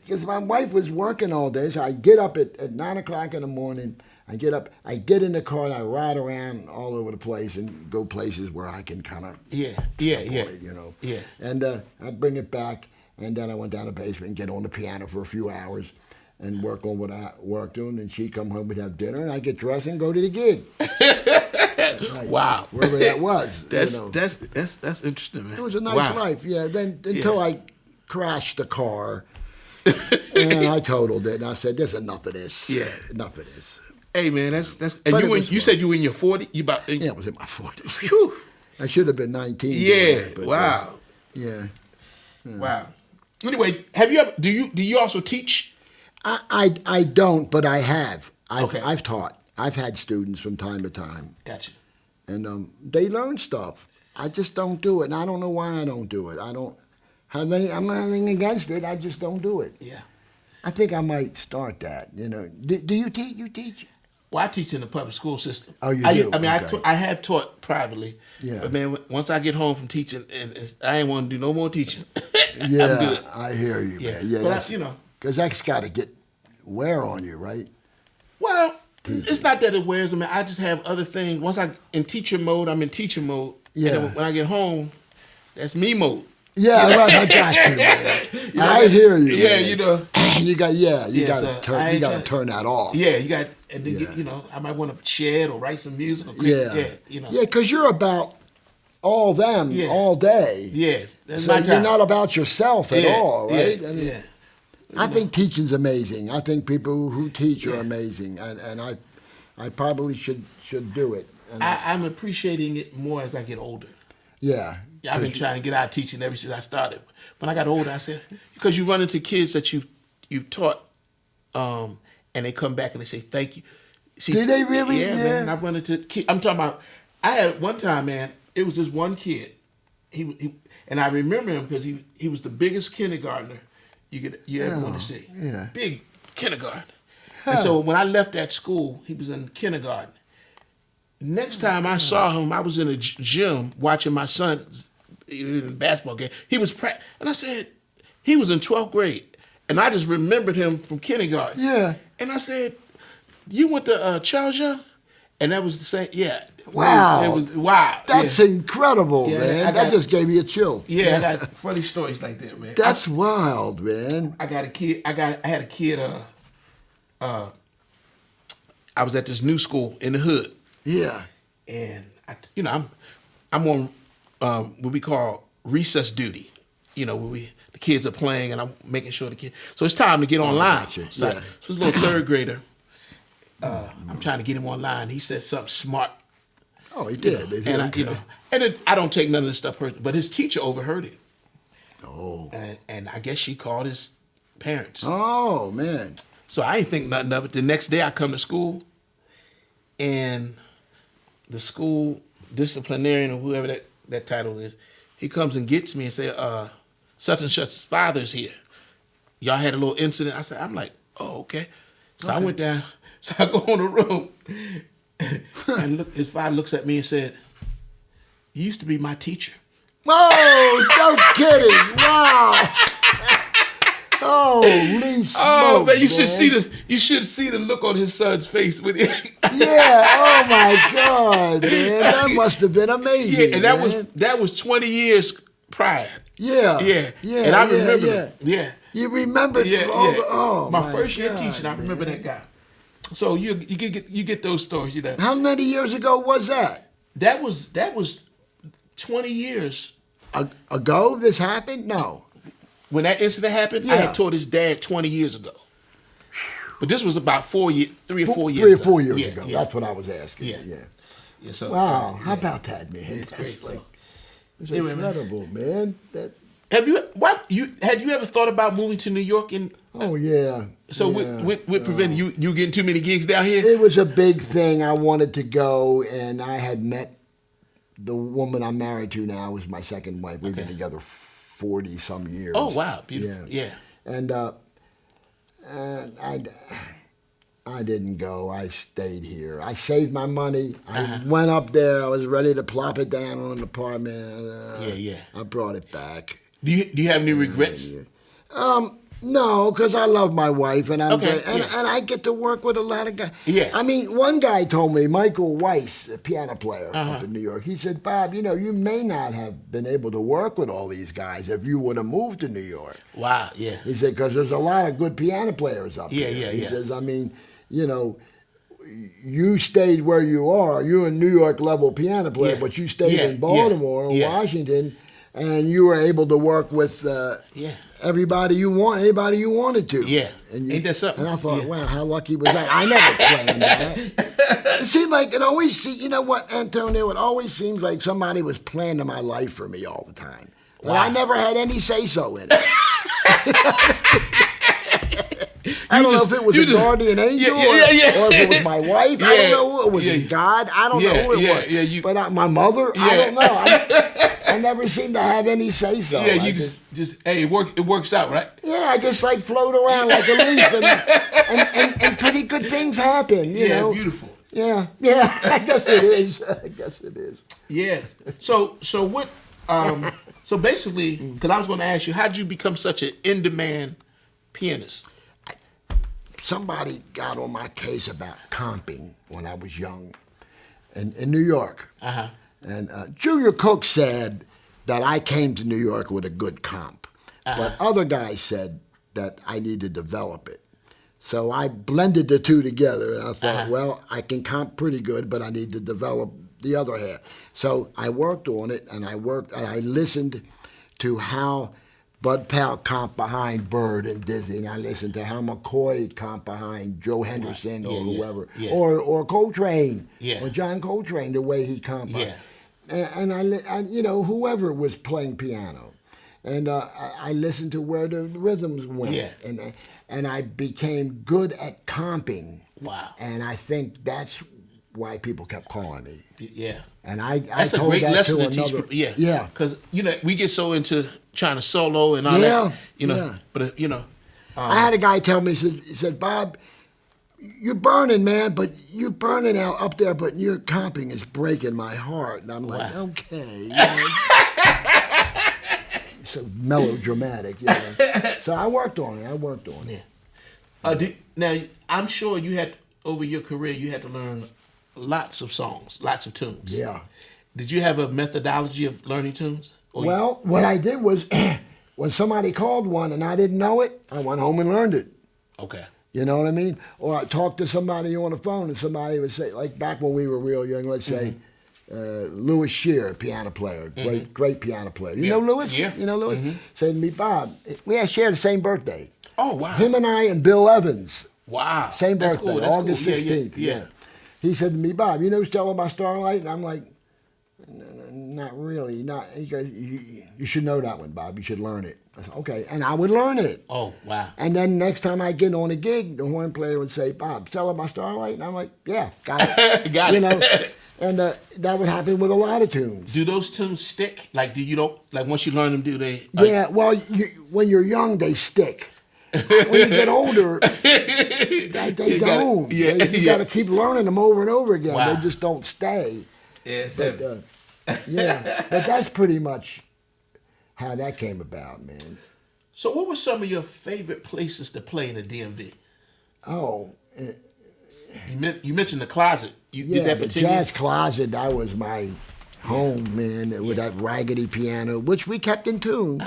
because my wife was working all day, so I'd get up at 9 o'clock in the morning. I get up, I get in the car, and I ride around all over the place and go places where I can kind of Yeah. you know. Yeah. And I'd bring it back, and then I went down the basement and get on the piano for a few hours and work on what I worked on. And she'd come home, we'd have dinner, and I'd get dressed and go to the gig. Wow. Wherever that was. That's you know. that's interesting, man. It was a nice Wow. life, yeah. Then until I crashed the car, and I totaled it, and I said, "There's enough of this. Yeah. Enough of this." Hey, man, that's. But And it was you fun. said you were in your 40s. You about? Yeah, it was in my 40s. Whew. I should have been 19. doing Yeah. that, but, Wow. yeah. Wow. Anyway, have you ever? Do you also teach? I don't, but I have. Okay. I've taught. I've had students from time to time, Gotcha. and they learn stuff. I just don't do it, and I don't know why I don't do it. I don't have any. I'm nothing against it. I just don't do it. Yeah. I think I might start that. You know, do you teach? You teach? Well, I teach in the public school system. Oh, you do? do? I mean, Okay. I have taught privately. Yeah. But man, once I get home from teaching, I ain't want to do no more teaching. Yeah, I'm good. I hear you, Yeah. man. Yeah, But because that's got to get wear on you, right? Well, it's not that it wears me. I just have other things. Once I'm in teacher mode. And Yeah. then when I get home, that's me mode. Yeah, right. I got you, man. I hear you. Yeah, man. you know. You got so I ain't to trying- turn that off. Yeah, you got, and then Yeah. I might want to chat or write some music. Or Yeah. Yeah, because you're about all them Yeah. all day. Yes, that's So my you're time. not about yourself at Yeah, all, right? yeah, I mean, yeah. I think teaching's amazing. I think people who teach are amazing, and I probably should do it. And I'm appreciating it more as I get older. yeah, Yeah, I've been trying to get out of teaching ever since I started. When I got older, I said, because you run into kids that you've taught, and they come back and they say thank you. See, Do they really? Yeah, Yeah. man. I run into kids. I'm talking about. I had one time, man. It was this one kid. He and I remember him because he was the biggest kindergartner you ever want to see. yeah. Big kindergarten. And so when I left that school, he was in kindergarten. Next time I saw him, I was in a gym watching my son in a basketball game. He was and I said, he was in 12th grade. And I just remembered him from kindergarten. Yeah. And I said, you went to Charles Young? And that was the same, yeah. Wow. It was wow. That's yeah. incredible, Yeah, man. That just gave me a chill. Yeah, I got funny stories like that, man. That's wild, man. I had a kid. I was at this new school in the hood, Yeah. and I'm on what we call recess duty. Where the kids are playing, and I'm making sure the kids. So it's time to get online. gotcha. So, Yeah. so this little third grader. I'm trying to get him online. He said something smart. Oh, he did. And Okay. I don't take none of this stuff personally, but his teacher overheard it. Oh. And I guess she called his parents. Oh, man. So I ain't think nothing of it. The next day I come to school, and the school disciplinarian or whoever that title is, he comes and gets me and say, such and such's father's here. Y'all had a little incident. I said, I'm like, oh, okay. So I went down. So I go in the room, and his father looks at me and said, you used to be my teacher. Oh, no kidding! Wow. Holy smokes, Oh man, you should man. see the look on his son's face when he, Yeah, oh my God, man. That must have been amazing. yeah, and that was 20 years prior. Yeah. Yeah. Yeah. And I yeah, remember yeah. him. Yeah. You remember Yeah. oh my first year God, teaching, I remember man. that guy. So you get those stories, you know. How many years ago was that? That was 20 years. Ago this happened? No. When that incident happened, I Yeah. had taught his dad 20 years ago. But this was about 3 or 4 years ago. 3 or 4 years Yeah, ago. yeah. That's what I was asking. Yeah. Yeah. Yeah, so, Wow. yeah. How about that, man? It's great. So. It's Anyway, man. incredible, man. That. Had you ever thought about moving to New York? Oh yeah. So yeah. what prevented you getting too many gigs down here? It was a big thing. I wanted to go, and I had met the woman I'm married to now. Was my second wife. We've been together 40 some years. Oh wow, beautiful. Yeah. And I didn't go. I stayed here. I saved my money. I went up there. I was ready to plop it down on an apartment. Yeah. I brought it back. Do you have any regrets? No, because I love my wife, and Okay, and I get to work with a lot of guys. Yeah. I mean, one guy told me, Michael Weiss, a piano player up in New York, he said, Bob, you may not have been able to work with all these guys if you would have moved to New York. Wow. Yeah. He said, because there's a lot of good piano players up Yeah, here. yeah, He yeah. says, I mean, you stayed where you are. You're a New York level piano player, Yeah. but you stayed Yeah, in Baltimore or yeah. Washington, and you were able to work with anybody you wanted to. Yeah. And Ain't that something? And I thought, Yeah. wow, how lucky was I? I never planned that. It seemed like it always. You know what, Antonio? It always seems like somebody was planning my life for me all the time, and I never had any say so in it. I don't know if it was a guardian angel or if it was my wife. I don't know. It was God. I don't know who it was. But my mother, I don't know. I never seemed to have any say so. Yeah, you just hey, it works out, right? Yeah, I just like float around like a leaf, and pretty good things happen. You know? Beautiful. Yeah. I guess it is. Yeah. So what? So basically, because I was going to ask you, how did you become such an in-demand pianist? Somebody got on my case about comping when I was young in New York. And Junior Cook said that I came to New York with a good comp. But other guys said that I need to develop it. So I blended the two together, and I thought, well, I can comp pretty good, but I need to develop the other half. So I worked on it, and I listened to how Bud Powell comped behind Bird and Dizzy, and I listened to how McCoy comped behind Joe Henderson or whoever, or Coltrane, or John Coltrane, the way he comped. And I whoever was playing piano, and I listened to where the rhythms went, and I became good at comping. Wow! And I think that's why people kept calling me. Yeah. And I that's told a great that lesson to to teach another, people. Yeah. Because we get so into trying to solo and all that. But I had a guy tell me, he said, Bob, you're burning, man, but you're burning out up there, but your comping is breaking my heart. And I'm like, okay. So melodramatic, So I worked on it. Now, I'm sure you had, over your career, you had to learn lots of songs, lots of tunes. Yeah. Did you have a methodology of learning tunes? Well, what I did was, when somebody called one and I didn't know it, I went home and learned it. Okay. You know what I mean? Or I talked to somebody on the phone and somebody would say, like back when we were real young, let's say, Louis Shear, piano player, great piano player. You know Louis? Yeah. You know Louis? Said to me, Bob, we had shared the same birthday. Oh, wow. Him and I and Bill Evans. Wow. Same That's birthday, cool. That's August cool. 16th. Yeah. He said to me, Bob, you know Stella by Starlight? And I'm like, not really. He goes, you should know that one, Bob. You should learn it. I said, okay. And I would learn it. Oh, wow. And then next time I get on a gig, the horn player would say, Bob, Stella by Starlight? And I'm like, yeah, got it. Got it. And that would happen with a lot of tunes. Do those tunes stick? Like, once you learn them, do they? Yeah, well, when you're young, they stick. When you get older, they don't. You got to keep learning them over and over again. Wow. They just don't stay. Yeah, but that's pretty much how that came about, man. So what were some of your favorite places to play in the DMV? Oh, You mentioned the closet. You did that for the 10 years? jazz closet, that was my home, man, with that raggedy piano, which we kept in tune.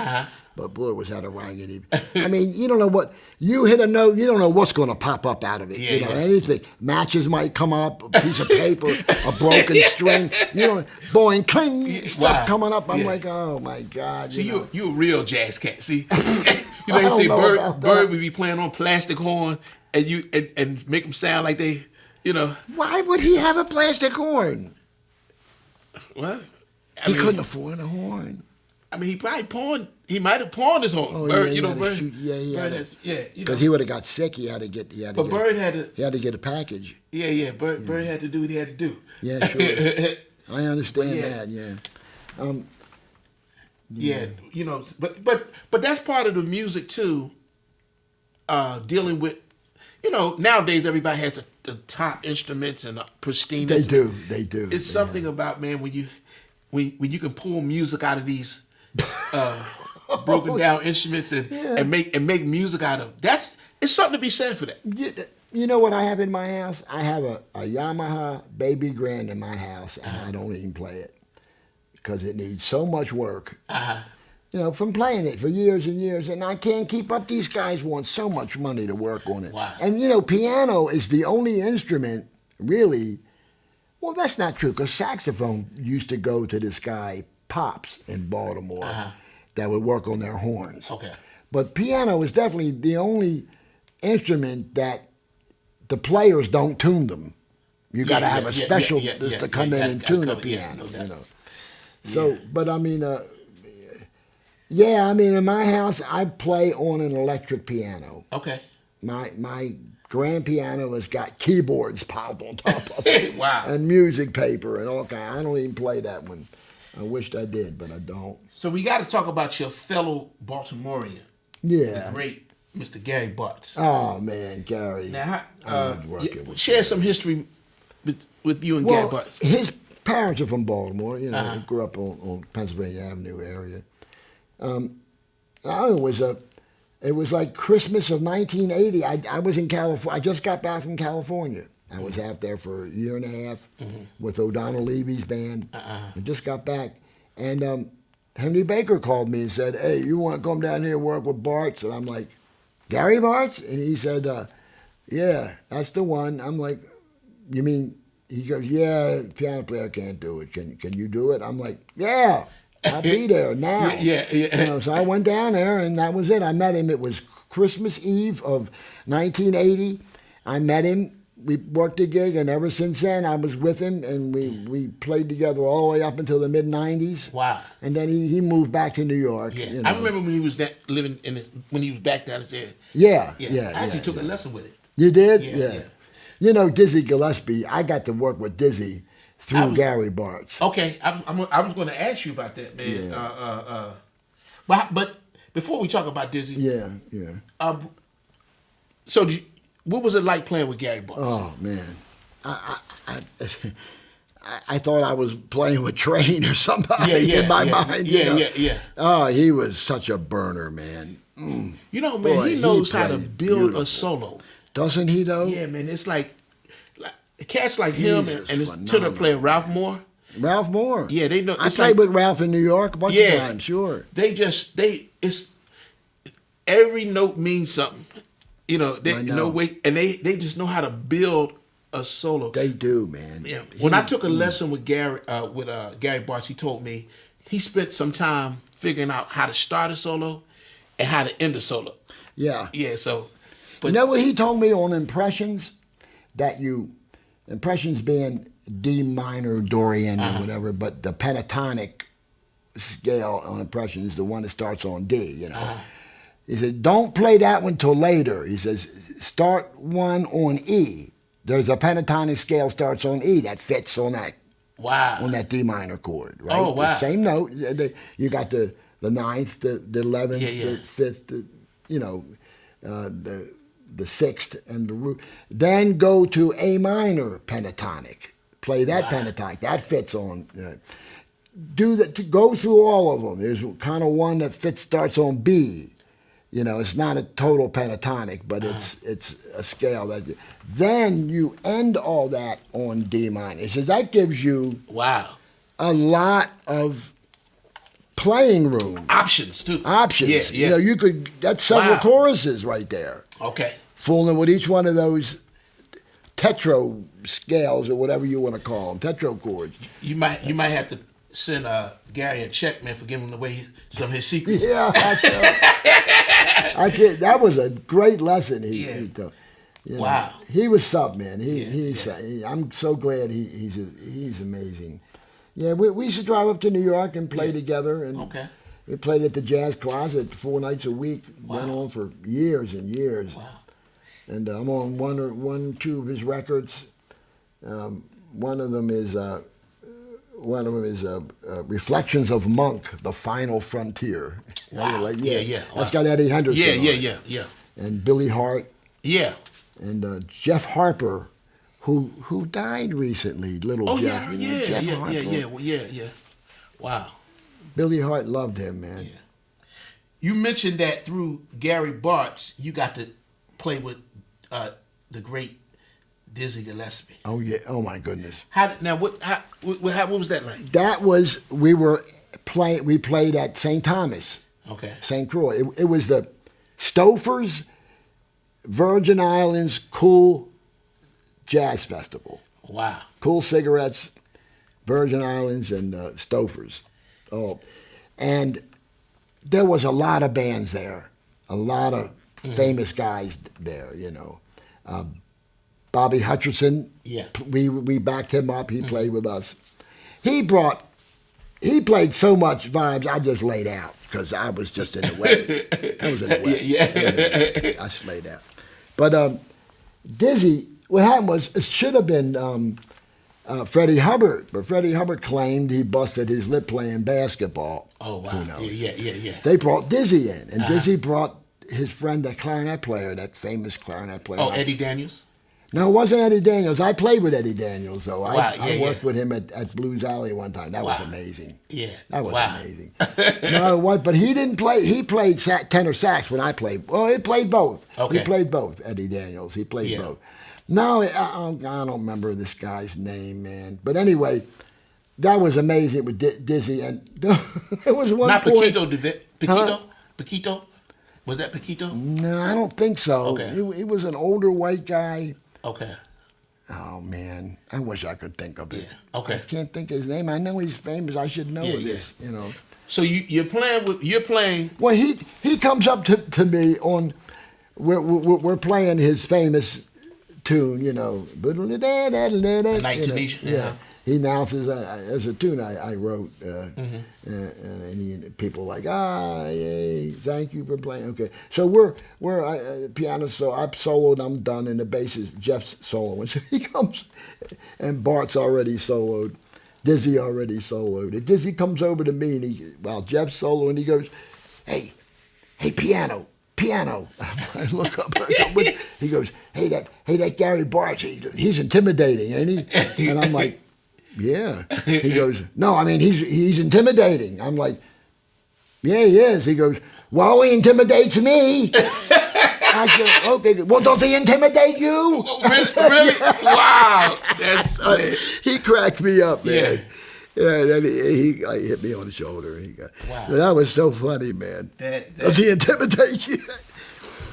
But boy, was that a raggedy. I mean, you don't know what, you hit a note, you don't know what's going to pop up out of it. You know, anything. Matches might come up, a piece of paper, a broken string, you know, boing, cling, stuff coming up. I'm like, oh my God. See, you a real jazz cat. See, you know, you say Bird would be playing on plastic horn and you and make them sound like they, you know. Why would he have a plastic horn? What? He couldn't afford a horn. I mean, he might have pawned his horn. Oh, Bird, yeah, you know, Bird. Because he would have got sick. He had to get. Bird had to. He had to get a package. Bird had to do what he had to do. Yeah, sure. I understand that. Yeah. You know, but that's part of the music too. Dealing with, you know, nowadays everybody has the top instruments and pristine. They do. It's something about, man, when you can pull music out of these broken down instruments and make music out of it's something to be said for that. You know what I have in my house? I have a Yamaha Baby Grand in my house, and I don't even play it because it needs so much work. You know, from playing it for years and years, and I can't keep up. These guys want so much money to work on it. Wow. And you know, piano is the only instrument really. Well, that's not true, because saxophone used to go to this guy, Pops, in Baltimore, that would work on their horns. Okay. But piano is definitely the only instrument that the players don't tune them. You got to have a specialist to come in and tune a piano, you know. So, but I mean, in my house, I play on an electric piano. Okay. My grand piano has got keyboards piled on top of it. Wow. And music paper and all kinds. I don't even play that one. I wished I did, but I don't. So we got to talk about your fellow Baltimorean. Yeah. The great Mr. Gary Bartz. Oh, man, Gary. Now, share some history with you and Gary Bartz. His parents are from Baltimore. You know, he grew up on Pennsylvania Avenue area. It was like Christmas of 1980. I was in California. I just got back from California. I was out there for a year and a half with O'Donnell Levy's band. I just got back. And Henry Baker called me and said, hey, you want to come down here and work with Bartz? And I'm like, Gary Bartz? And he said, yeah, that's the one. I'm like, you mean? He goes, yeah, piano player can't do it. Can you do it? I'm like, yeah. I'll be there now. Yeah. You know, so I went down there, and that was it. I met him. It was Christmas Eve of 1980. I met him. We worked a gig, and ever since then, I was with him, and we played together all the way up until the mid-'90s. Wow. And then he moved back to New York. Yeah. You know. I remember when he was living when he was back down this area. Yeah. I actually took a lesson with it. You did? Yeah. You know, Dizzy Gillespie, I got to work with Dizzy through Gary Bartz. Okay, I was going to ask you about that, man. Yeah. But before we talk about Dizzy, so what was it like playing with Gary Bartz? Oh man, I thought I was playing with Train or somebody in my mind. Yeah. Oh, he was such a burner, man. You know, man, he knows how to build a solo. Doesn't he, though? Yeah, man. It's like cats like him and his tenor player Ralph Moore. Ralph Moore. Yeah, they know. I played with Ralph in New York a bunch of times. Sure. It's every note means something. You know, and they just know how to build a solo. They do, man. Yeah. When I took a lesson with Gary Bartz, he told me he spent some time figuring out how to start a solo and how to end a solo. Yeah. Yeah. So, but you know what he told me on impressions? Impressions being D minor, Dorian, or whatever, but the pentatonic scale on impression is the one that starts on D, you know. He said, don't play that one till later. He says, start one on E. There's a pentatonic scale starts on E that fits on that on that D minor chord, right? Oh, wow. The same note. You got the ninth, the 11th, the 5th, the 6th and the root. Then go to A minor pentatonic. Play that pentatonic. That fits on. to go through all of them. There's kind of one that starts on B. You know, it's not a total pentatonic, but it's a scale that. Then you end all that on D minor. It says that gives you a lot of playing room, options too. Options. Yeah, yeah. You know, you could. That's several choruses right there. Okay. Fooling with each one of those tetro scales or whatever you want to call them, tetro chords. You might have to send Gary a check, man, for giving away some of his secrets. Yeah, I did. That was a great lesson he taught. You know, he was something, man. I'm so glad he's amazing. Yeah, we used to drive up to New York and play together, and we played at the Jazz Closet 4 nights a week. Went on for years and years. Wow. And I'm on one, 2 of his records. One of them is Reflections of Monk, The Final Frontier. Wow. That's got Eddie Henderson. Yeah. And Billy Hart. Yeah. And Jeff Harper, who died recently. Jeff. Jeff Harper. Yeah. Wow. Billy Hart loved him, man. Yeah. You mentioned that through Gary Bartz, you got to play with the great Dizzy Gillespie. Oh yeah! Oh my goodness! What was that like? That was we played at St. Thomas. Okay. St. Croix. It was the Stofers Virgin Islands Cool Jazz Festival. Wow. Cool Cigarettes, Virgin Islands, and Stofers. Oh, and there was a lot of bands there, a lot of famous guys there. You know, Bobby Hutcherson. Yeah. We backed him up. He played with us. He played so much vibes. I just laid out because I was just in the way. I was in the way. Yeah. I just laid out. But Dizzy, what happened was it should have been Freddie Hubbard, but Freddie Hubbard claimed he busted his lip playing basketball. Oh wow! Who knows? Yeah. They brought Dizzy in, and Dizzy brought his friend, that clarinet player, that famous clarinet player. Oh, Eddie Daniels. No, it wasn't Eddie Daniels. I played with Eddie Daniels, though. I worked with him at Blues Alley one time. That was amazing. Yeah. That was amazing. No, what? But he didn't play. He played tenor sax when I played. Well, he played both. Okay. He played both, Eddie Daniels. He played both. No, I don't remember this guy's name, man. But anyway, that was amazing with Dizzy. And it was one Not point. Paquito? Was that Paquito? No, I don't think so. Okay. He was an older white guy. Okay. Oh man, I wish I could think of it. Yeah. Okay. I can't think of his name. I know he's famous. I should know this. You know. So you're playing. Well, he comes up to me on. We're playing his famous tune. You know. 19 Yeah. He announces as a tune I wrote, and people like, yay, thank you for playing. Okay, so we're pianist, so I've soloed, I'm done, and the bass is Jeff's soloing. So he comes, and Bart's already soloed, Dizzy already soloed. And Dizzy comes over to me, and while Jeff's soloing, he goes, hey, piano. I look up. He goes, hey, that Gary Bartz, he's intimidating, ain't he? And I'm like. Yeah. He goes, no, I mean, he's intimidating. I'm like, yeah, he is. He goes, well, he intimidates me. I said, okay, well, does he intimidate you? Really? Wow. That's he cracked me up, man. Yeah, and then he hit me on the shoulder. Wow. That was so funny, man. Does he intimidate you?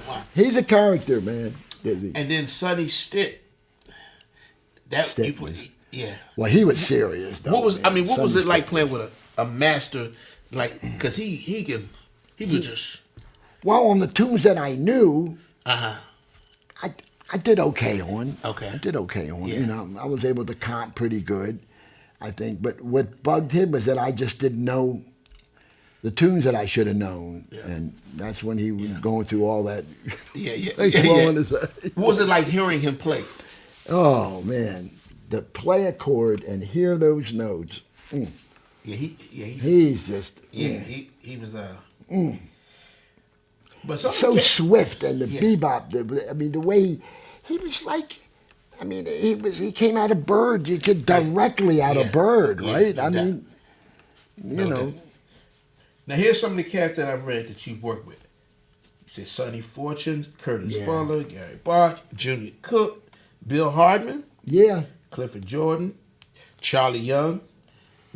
Wow. He's a character, man. And then Sonny Stitt. Yeah. Well, he was serious, though. What was it like playing with a master, like, because he was just. Well, on the tunes that I knew, I did okay on. Okay. I did okay on. Yeah. You know, I was able to comp pretty good, I think. But what bugged him was that I just didn't know the tunes that I should have known, and that's when he was going through all that. What was it like hearing him play? Oh man. To play a chord and hear those notes. He's just. He was But so swift, and the bebop. The way he was like. I mean, he came out of Bird. You could directly out of Bird, right? you know. Now here's some of the cats that I've read that you've worked with. You said Sonny Fortune, Curtis Fuller, Gary Bartz, Junior Cook, Bill Hardman, Clifford Jordan, Charlie Young,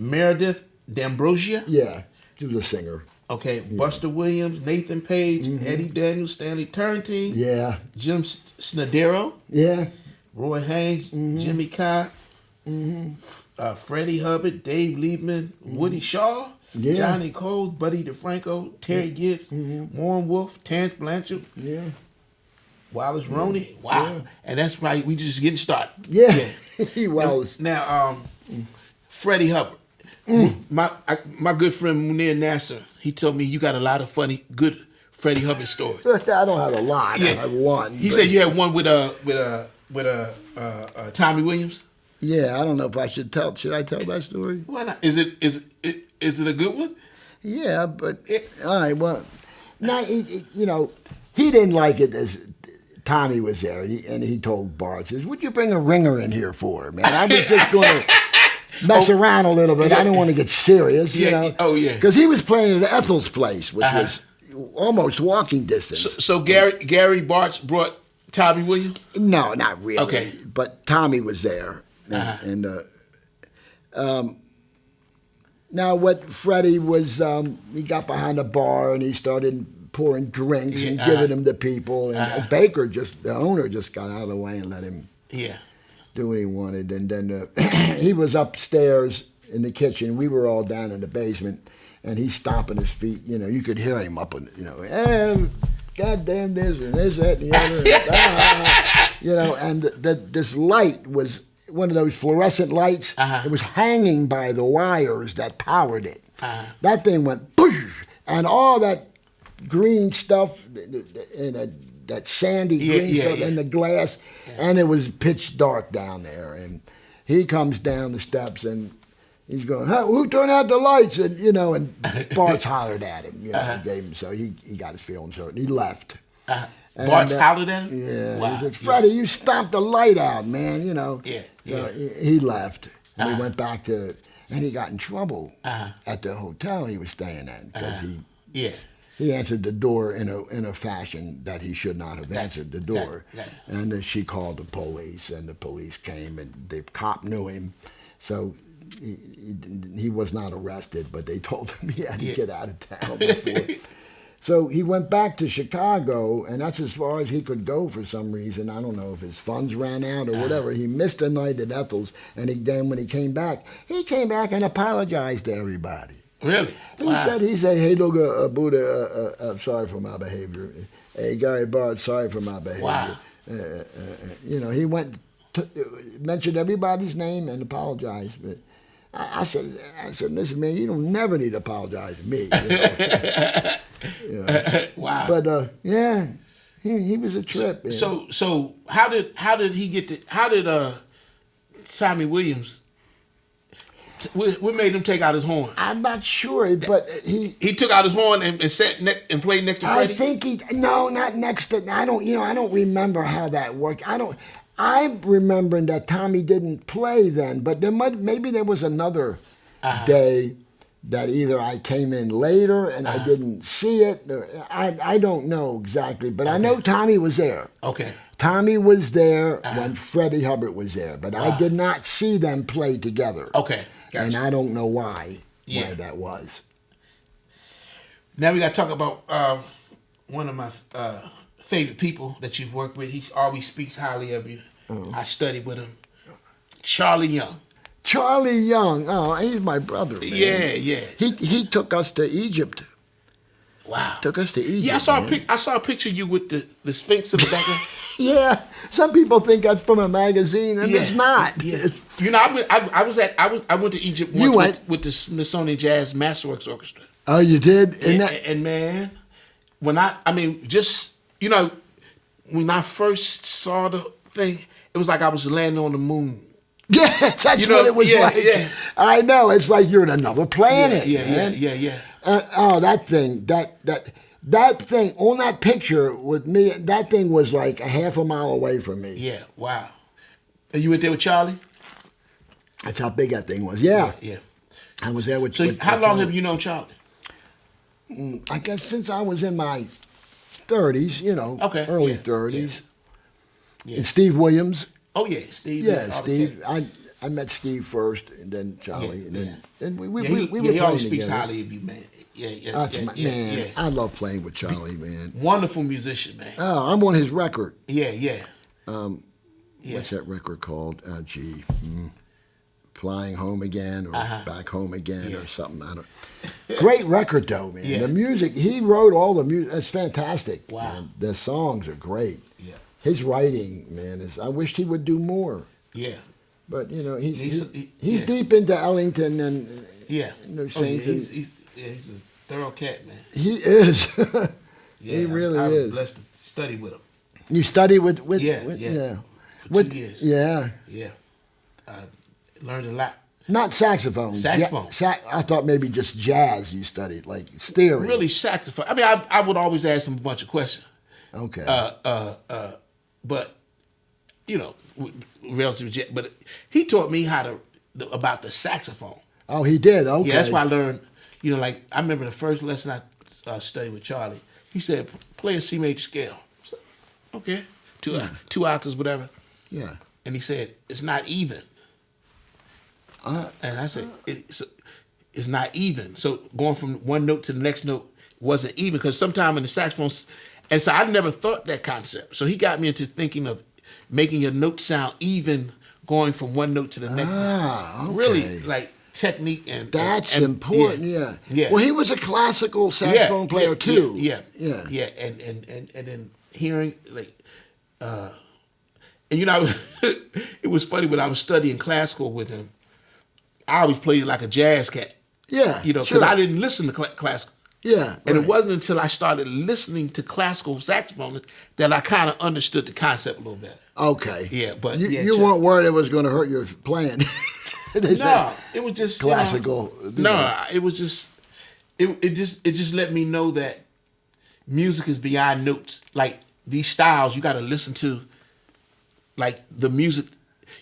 Mereidth Dambrosia. Yeah, he was a singer. Okay, Buster Williams, Nathan Page, Eddie Daniels, Stanley Turrentine. Yeah. Jim Snidero. Yeah. Roy Haynes, Jimmy Cobb, Freddie Hubbard, Dave Liebman, Woody Shaw, Johnny Cole, Buddy DeFranco, Terri Gibbs, Warren Wolf, Terence Blanchard, Wallace Roney. Wow. Yeah. And that's right, we just getting started. Yeah. He was. Now, Freddie Hubbard. My good friend Munir Nasser, he told me you got a lot of funny, good Freddie Hubbard stories. I don't have a lot. I have one. He said you had one with Tommy Williams. Yeah, I don't know if I should tell. Should I tell that story? Why not? Is it a good one? Yeah, but all right. Well, now he didn't like it as Tommy was there, and he told Bartz, "Would you bring a ringer in here for her, man? I was just going to." Mess around a little bit. I didn't want to get serious, you know. Oh, yeah. Because he was playing at Ethel's place, which was almost walking distance. So Gary Bartz brought Tommy Williams? No, not really. Okay. But Tommy was there. And now what Freddie was, he got behind the bar and he started pouring drinks and giving them to people. And Baker, the owner, just got out of the way and let him do what he wanted. And then he was upstairs in the kitchen. We were all down in the basement, and he's stomping his feet. You know, you could hear him up on, goddamn this and this, that, and the other. And this light was one of those fluorescent lights. It was hanging by the wires that powered it. That thing went poosh, and all that green stuff and that sandy green stuff in the glass, and it was pitch dark down there. And he comes down the steps and he's going, "Who turned out the lights?" And and Bartz hollered at him. Gave him, so he got his feelings hurt and he left. Bartz hollered at him? Yeah. Wow. He said, "Freddie, you stomped the light out, man." So he left. And we went back to, and he got in trouble at the hotel he was staying at because he answered the door in a fashion that he should not have answered the door. And then she called the police, and the police came, and the cop knew him. So he was not arrested, but they told him he had to get out of town before. So he went back to Chicago, and that's as far as he could go for some reason. I don't know if his funds ran out or whatever. He missed a night at Ethel's, and then when he came back and apologized to everybody. Really? He said, "Hey, look, Butta, I'm sorry for my behavior. Hey, Gary Bartz, sorry for my behavior." Wow. He went mentioned everybody's name and apologized. But I said, "Listen, man, you don't never need to apologize to me." Wow. But he was a trip. So how did he get to? How did Tommy Williams? What made him take out his horn? I'm not sure, but he took out his horn and sat and played next to Freddie. I think not next to. I don't remember how that worked. I'm remembering that Tommy didn't play then, but maybe there was another day that either I came in later and I didn't see it. I don't know exactly, but I know Tommy was there. Okay. Tommy was there when Freddie Hubbard was there, but I did not see them play together. Okay. Gotcha. And I don't know why that was. Now we got to talk about one of my favorite people that you've worked with. He always speaks highly of you. I studied with him. Charlie Young. Charlie Young. Oh, he's my brother, man. Yeah. He took us to Egypt. Wow. Took us to Egypt. Yeah, I saw a picture of you with the Sphinx in the background. Yeah, some people think that's from a magazine, and it's not. Yeah. I went to Egypt once with the Smithsonian Jazz Masterworks Orchestra. Oh, you did? And man, when when I first saw the thing, it was like I was landing on the moon. Yeah, that's what it was like. Yeah. I know. It's like you're on another planet. Yeah. That thing on that picture with me, that thing was like a half a mile away from me. Yeah, wow. And you went there with Charlie? That's how big that thing was. Yeah. I was there with. So with how with long Charlie. have you known Charlie? I guess since I was in my 30s, Okay, early yeah, 30s. Yeah. And Steve Williams. Oh yeah, Steve. Yeah, okay. Steve. I met Steve first, and then Charlie, Yeah, and then yeah. and we were He playing always speaks together. highly of you, man. Yeah. Man, I love playing with Charlie, man. Wonderful musician, man. Oh, I'm on his record. Yeah. Yeah. What's that record called? Flying Home Again or Back Home Again or something. I don't. Great record though, man. Yeah. The music he wrote all the music. That's fantastic. Wow. Man. The songs are great. Yeah. His writing, man, is. I wished he would do more. Yeah. But he's yeah. deep into Ellington and Yeah. sings and- He's a thorough cat, man. he is. Yeah, he really I was is. blessed to study with him. You study with Yeah. For 2 years. Yeah. Yeah. I learned a lot. Not saxophone. Saxophone. I thought maybe just jazz you studied, like theory. Really saxophone. I mean, I would always ask him a bunch of questions. Okay. But relative jazz. But he taught me about the saxophone. Oh, he did. Okay. Yeah, that's why I learned. Like I remember the first lesson I studied with Charlie. He said, "Play a C major scale." So, okay, two octaves, whatever. Yeah. And he said, "It's not even." And I said, "It's not even." So going from one note to the next note wasn't even because sometimes in the saxophone, and so I never thought that concept. So he got me into thinking of making your note sound even, going from one note to the next. Okay. Really, like technique and That's and- important. Yeah. Yeah. Well, he was a classical saxophone player too. Yeah. Yeah. And then hearing and it was funny when I was studying classical with him. I always played it like a jazz cat. Yeah. Because sure. I didn't listen to classical. Yeah. And right. it wasn't until I started listening to classical saxophone that I kind of understood the concept a little better. Okay. Yeah, but you weren't worried it was going to hurt your playing. No, it was just classical. It was just it just let me know that music is beyond notes. Like these styles, you got to listen to. Like the music,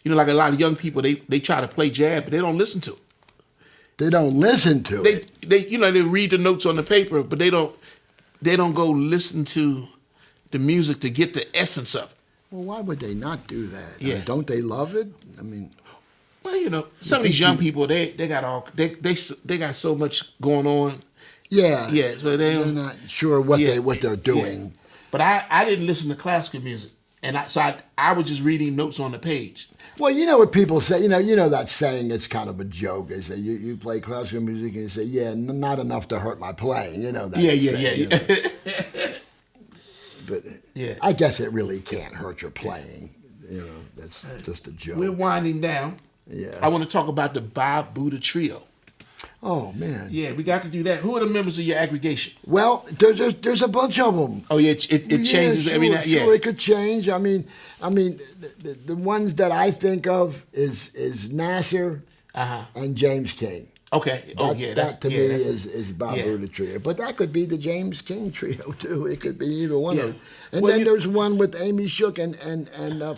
like a lot of young people, they try to play jazz, but they don't listen to it. They don't listen to it. They read the notes on the paper, but they don't go listen to the music to get the essence of it. Well, why would they not do that? Yeah. I mean, don't they love it? I mean, well, some of these young people, they got so much going on. yeah, Yeah, so they're not sure what they're doing. Yeah. But I didn't listen to classical music, and I was just reading notes on the page. Well, you know what people say. You know that saying. It's kind of a joke. They say you play classical music and you say, "Yeah, not enough to hurt my playing." You know that. Yeah. But Yeah. I guess it really can't hurt your playing. That's just a joke. We're winding down. Yeah. I want to talk about the Bob Butta Trio. Oh man. Yeah, we got to do that. Who are the members of your aggregation? Well, there's a bunch of them. Oh yeah, it changes every night. Yeah, Sure, it could change. I mean, the ones that I think of is Nasser and James King. Okay. That to me is Bob yeah. Butta Trio. But that could be the James King Trio too. It could be either one of them. And Well, then there's one with Amy Shook and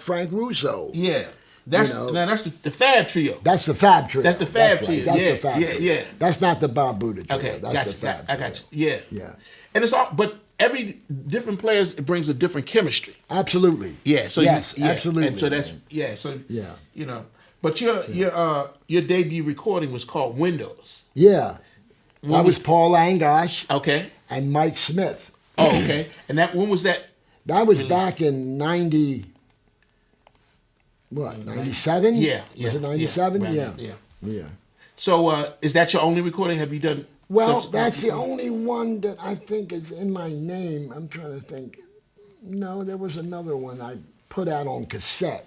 Frank Russo. Yeah. That's the Fab Trio. That's the Fab Trio. That's the Fab right. Trio. That's Yeah, the Fab yeah, Trio. yeah. That's not the Bob Butta Trio. Okay, That's the Fab I Trio. got you. Yeah. Yeah. And it's all, but every different players it brings a different chemistry. Absolutely. Yeah. So yes, absolutely. And so that's Yeah. But your debut recording was called Windows. Yeah. That was Paul Angosh Okay. and Mike Smith. Oh, okay. And when was that? That was back in 97? Yeah. Was it 97? Yeah. Yeah. So is that your only recording? Have you done? Well, that's the only one that I think is in my name. I'm trying to think. No, there was another one I put out on cassette.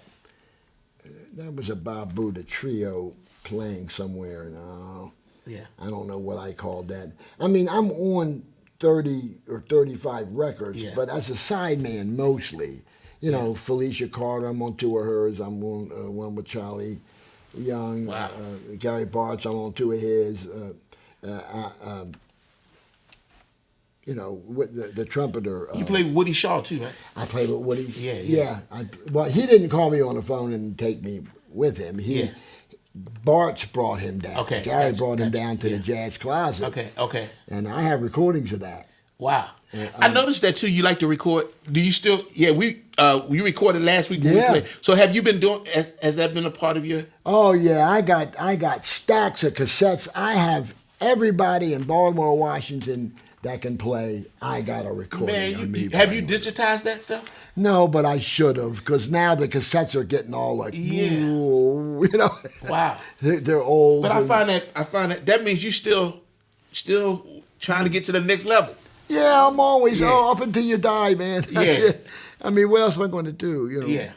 That was a Bob Butta Trio playing somewhere. No, Yeah. I don't know what I called that. I mean, I'm on 30 or 35 records, but as a sideman mostly. Felicia Carter, I'm on two of hers. I'm on one with Charlie Young. Wow. Gary Bartz, I'm on two of his. With the trumpeter. You played with Woody Shaw too, right? I played with Woody. Yeah. Well, he didn't call me on the phone and take me with him. Bartz brought him down. Okay, Gary gotcha, brought him gotcha, down to the jazz closet. Okay. And I have recordings of that. Wow. I noticed that too. You like to record. Do you still? Yeah, we recorded last week. When we played. So have you been doing? Has that been a part of your? Oh yeah, I got stacks of cassettes. I have everybody in Baltimore, Washington that can play. I got a recording. Man, have you digitized that stuff? No, but I should have, because now the cassettes are getting all like, you know. Wow. They're old. But I find that means you still trying to get to the next level. Yeah, I'm always up until you die, man. Yeah. I mean, what else am I going to do? You know. Yeah.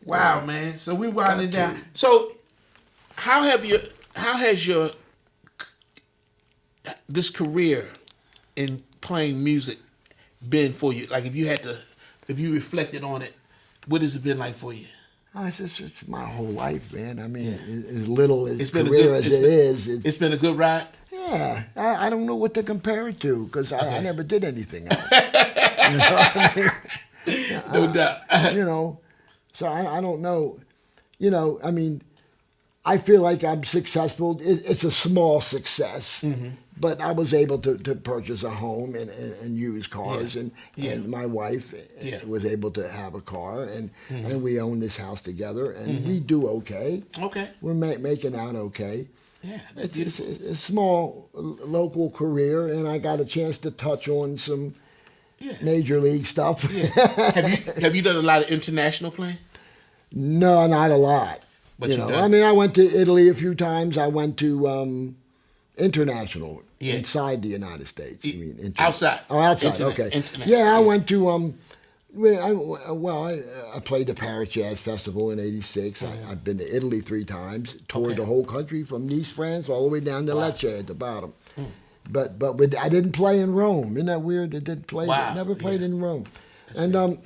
Wow, man. So we winding down. So how has your this career in playing music been for you? Like if you reflected on it, what has it been like for you? Oh, it's my whole life, man. I mean, as little as it's been career as it is. It's been a good ride? Yeah. I don't know what to compare it to, because I never did anything else. You know what I mean? No doubt. You know, so I don't know. You know, I mean, I feel like I'm successful. It's a small success, but I was able to purchase a home and use cars, and my wife was able to have a car, and we own this house together, and we do okay. Okay. We're making out okay. Yeah, it's a small local career, and I got a chance to touch on some major league stuff. Yeah. Have you done a lot of international playing? No, not a lot. But you know, I mean, I went to Italy a few times. I went to international inside the United States. I mean, outside. Oh, outside. Okay. Yeah, I went to. I played the Paris Jazz Festival in '86. I've been to Italy 3 times. Toured the whole country from Nice, France, all the way down to Lecce at the bottom. But I didn't play in Rome. Isn't that weird? I did play. Never played in Rome. That's and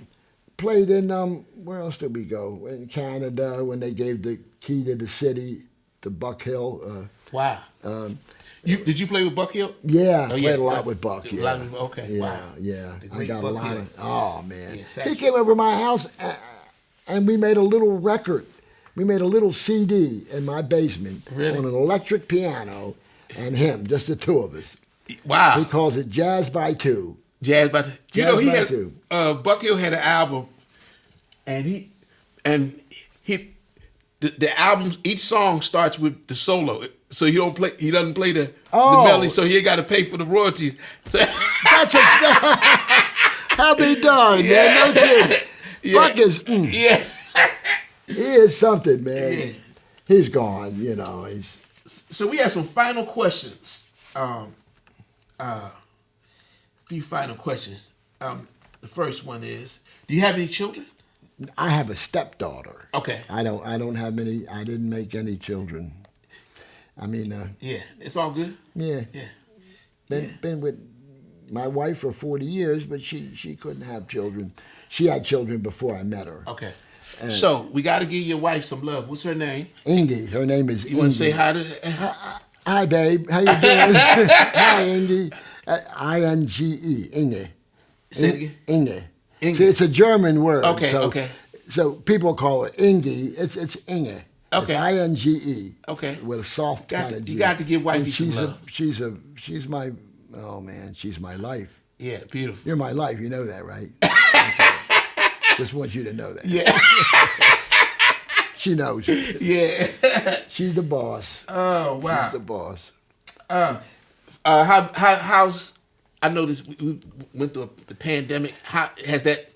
played in where else did we go? In Canada, when they gave the key to the city to Buck Hill. Wow. Did you play with Buck Hill? Yeah, played a lot with Buck. Yeah. Okay. Yeah, wow. Yeah. I got Buck a lot Hill. of. Oh man, Yeah, he came over to my house, and we made a little record. We made a little CD in my basement on an electric piano, and him, just the two of us. Wow. He calls it Jazz by Two. Jazz by Two. You know, he had Two. Buck Hill had an album, and the albums, each song starts with the solo. So he doesn't play the melody, so he ain't got to pay for the royalties. So that's how be darned, man. No kidding. Buck is he is something, man. Yeah. He's gone, you know. So we have some final questions. A few final questions. The first one is: do you have any children? I have a stepdaughter. Okay. I don't have any. I didn't make any children. I mean. It's all good. Yeah. Yeah. Been with my wife for 40 years, but she couldn't have children. She had children before I met her. Okay. So we got to give your wife some love. What's her name? Ingy. Her name is Ingy. You want to say hi to? Hi, babe. How you doing? Hi, Ingy. I-N-G-E. Inge. Say it again. Inge. Inge. See, it's a German word. Okay. Okay. So people call it Ingy. It's Inge. Okay. It's I-N-G-E. Okay. With a soft kind of G. You got to give wifey some love. She's my, oh man, she's my life. Yeah, beautiful. You're my life. You know that, right? Okay. Just want you to know that. Yeah. She knows it. Yeah. She's the boss. Oh wow. She's the boss. How's I noticed we went through the pandemic. How has that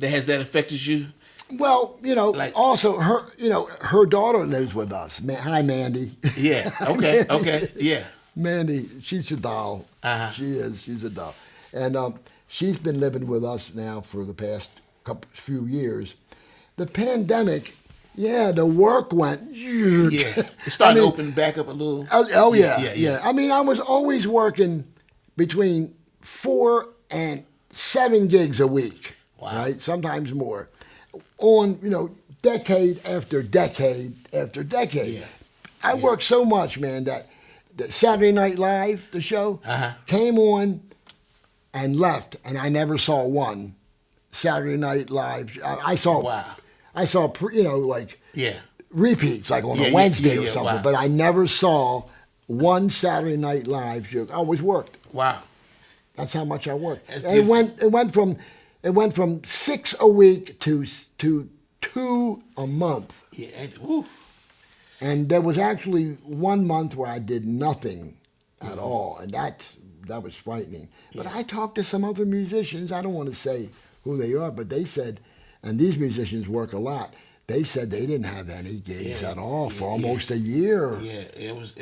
affected you? Well, you know, also her daughter lives with us. Hi, Mandy. Yeah. Okay. Okay. Yeah. Mandy, she's a doll. She is. She's a doll, and she's been living with us now for the past few years. The pandemic, the work went. Yeah, it's starting to open back up a little. Oh yeah. I mean, I was always working between 4 and 7 gigs a week. Wow. Right, sometimes more. On decade after decade after decade. Yeah. I worked so much, man, that the Saturday Night Live, the show, came on and left, and I never saw one Saturday Night Live. I saw, wow. I saw, repeats, like on Yeah, a yeah, Wednesday yeah, or yeah, something. wow. But I never saw one Saturday Night Live show. I always worked. Wow. That's how much I worked. That's It went from 6 a week to 2 a month. Yeah. Woo. And there was actually 1 month where I did nothing at all, and that was frightening. But I talked to some other musicians. I don't want to say who they are, but they said, and these musicians work a lot. They said they didn't have any gigs at all for almost a year. Yeah, it was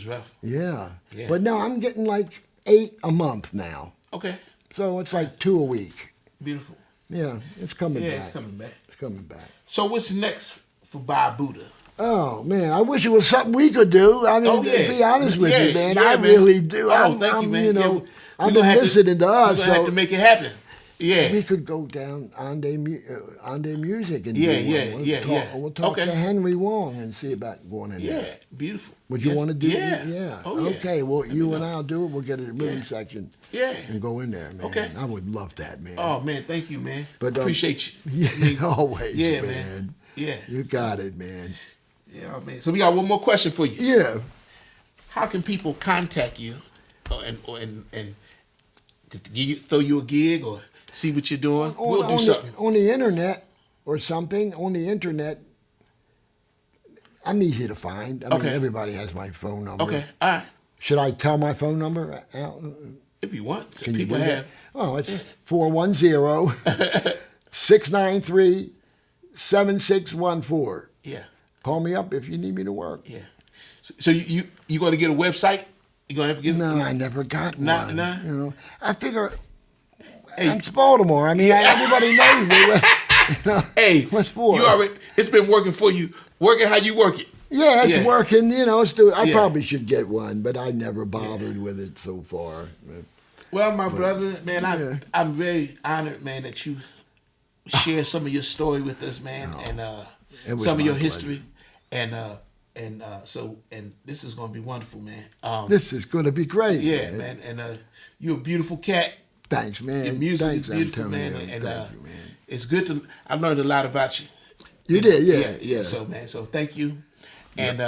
rough. Yeah. Yeah. But now I'm getting like 8 a month now. Okay. So it's like 2 a week. Beautiful. Yeah, it's coming back. Yeah, it's coming back. It's coming back. So what's next for Bob Butta? Oh man, I wish it was something we could do. I mean, to be honest with you, man, I really do. Thank you, man. You know, Yeah, I've been listening to us, we're gonna have to make it happen. Yeah. We could go down Ande Music and We'll talk to Henry Wong and see about going in there. Yeah, beautiful. Would you want to do Yeah. Yeah. Oh, yeah. Okay, well, you and I'll do it. We'll get a rhythm section. Yeah. And go in there, man. Okay. I would love that, man. Oh man, thank you, man. But, appreciate you. Yeah, I mean, always, yeah, man. Yeah. You got it, man. Yeah, man. So we got one more question for you. Yeah. How can people contact you and to throw you a gig or see what you're doing? We'll do something. On the internet or something. On the internet, I'm easy to find. I mean, everybody has my phone number. Okay, all right. Should I tell my phone number out? If you want. Can People you do have. that? Oh, it's 410-693-7614. Yeah. Call me up if you need me to work. Yeah. So you going to get a website? You going to have to get? No, I never got one. Nah. You know, I figure Hey. I'm Baltimore. I mean, everybody knows me. You know, Hey, what's for? You already. It's been working for you. Working how you work it. Yeah, it's working. You know, I probably should get one, but I never bothered with it so far. Well, my brother, man, I'm very honored, man, that you share some of your story with us, man, and some of your history, and this is gonna be wonderful, man. This is gonna be great. Yeah, man, and you're a beautiful cat. Thanks, man. Your music Thanks, is beautiful, man, thank you, man. It's good to. I learned a lot about you. You did, yeah. So, man, thank you, and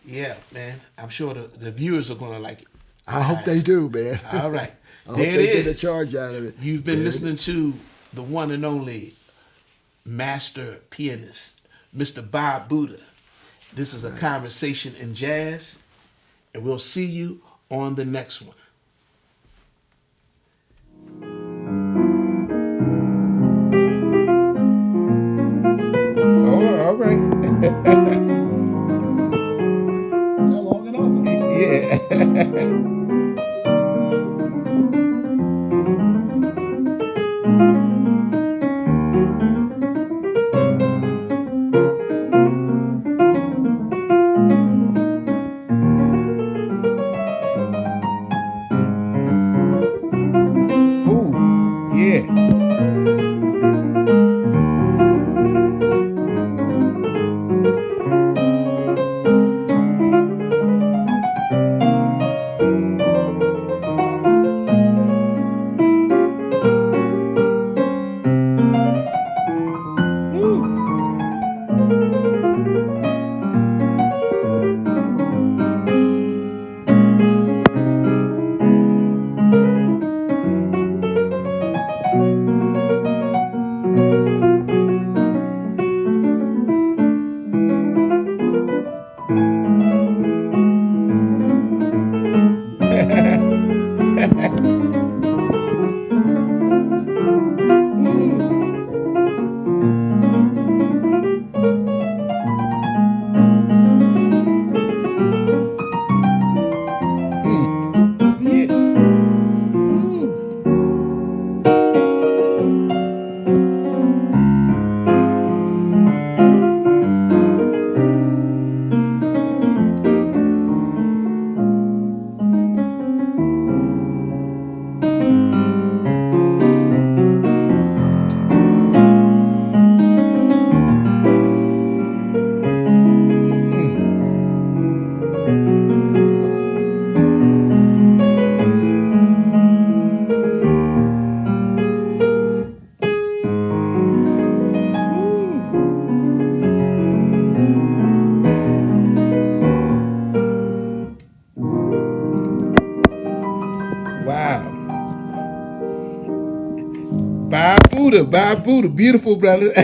yeah, man, I'm sure the viewers are gonna like it. I hope they do, man. All right. I hope there they it is. get a charge out of it. You've been listening to the one and only master pianist, Mr. Bob Butta. This is a conversation in jazz, and we'll see you on the next one. Oh, all right. Not long enough. Yeah. Bob Butta, beautiful brother.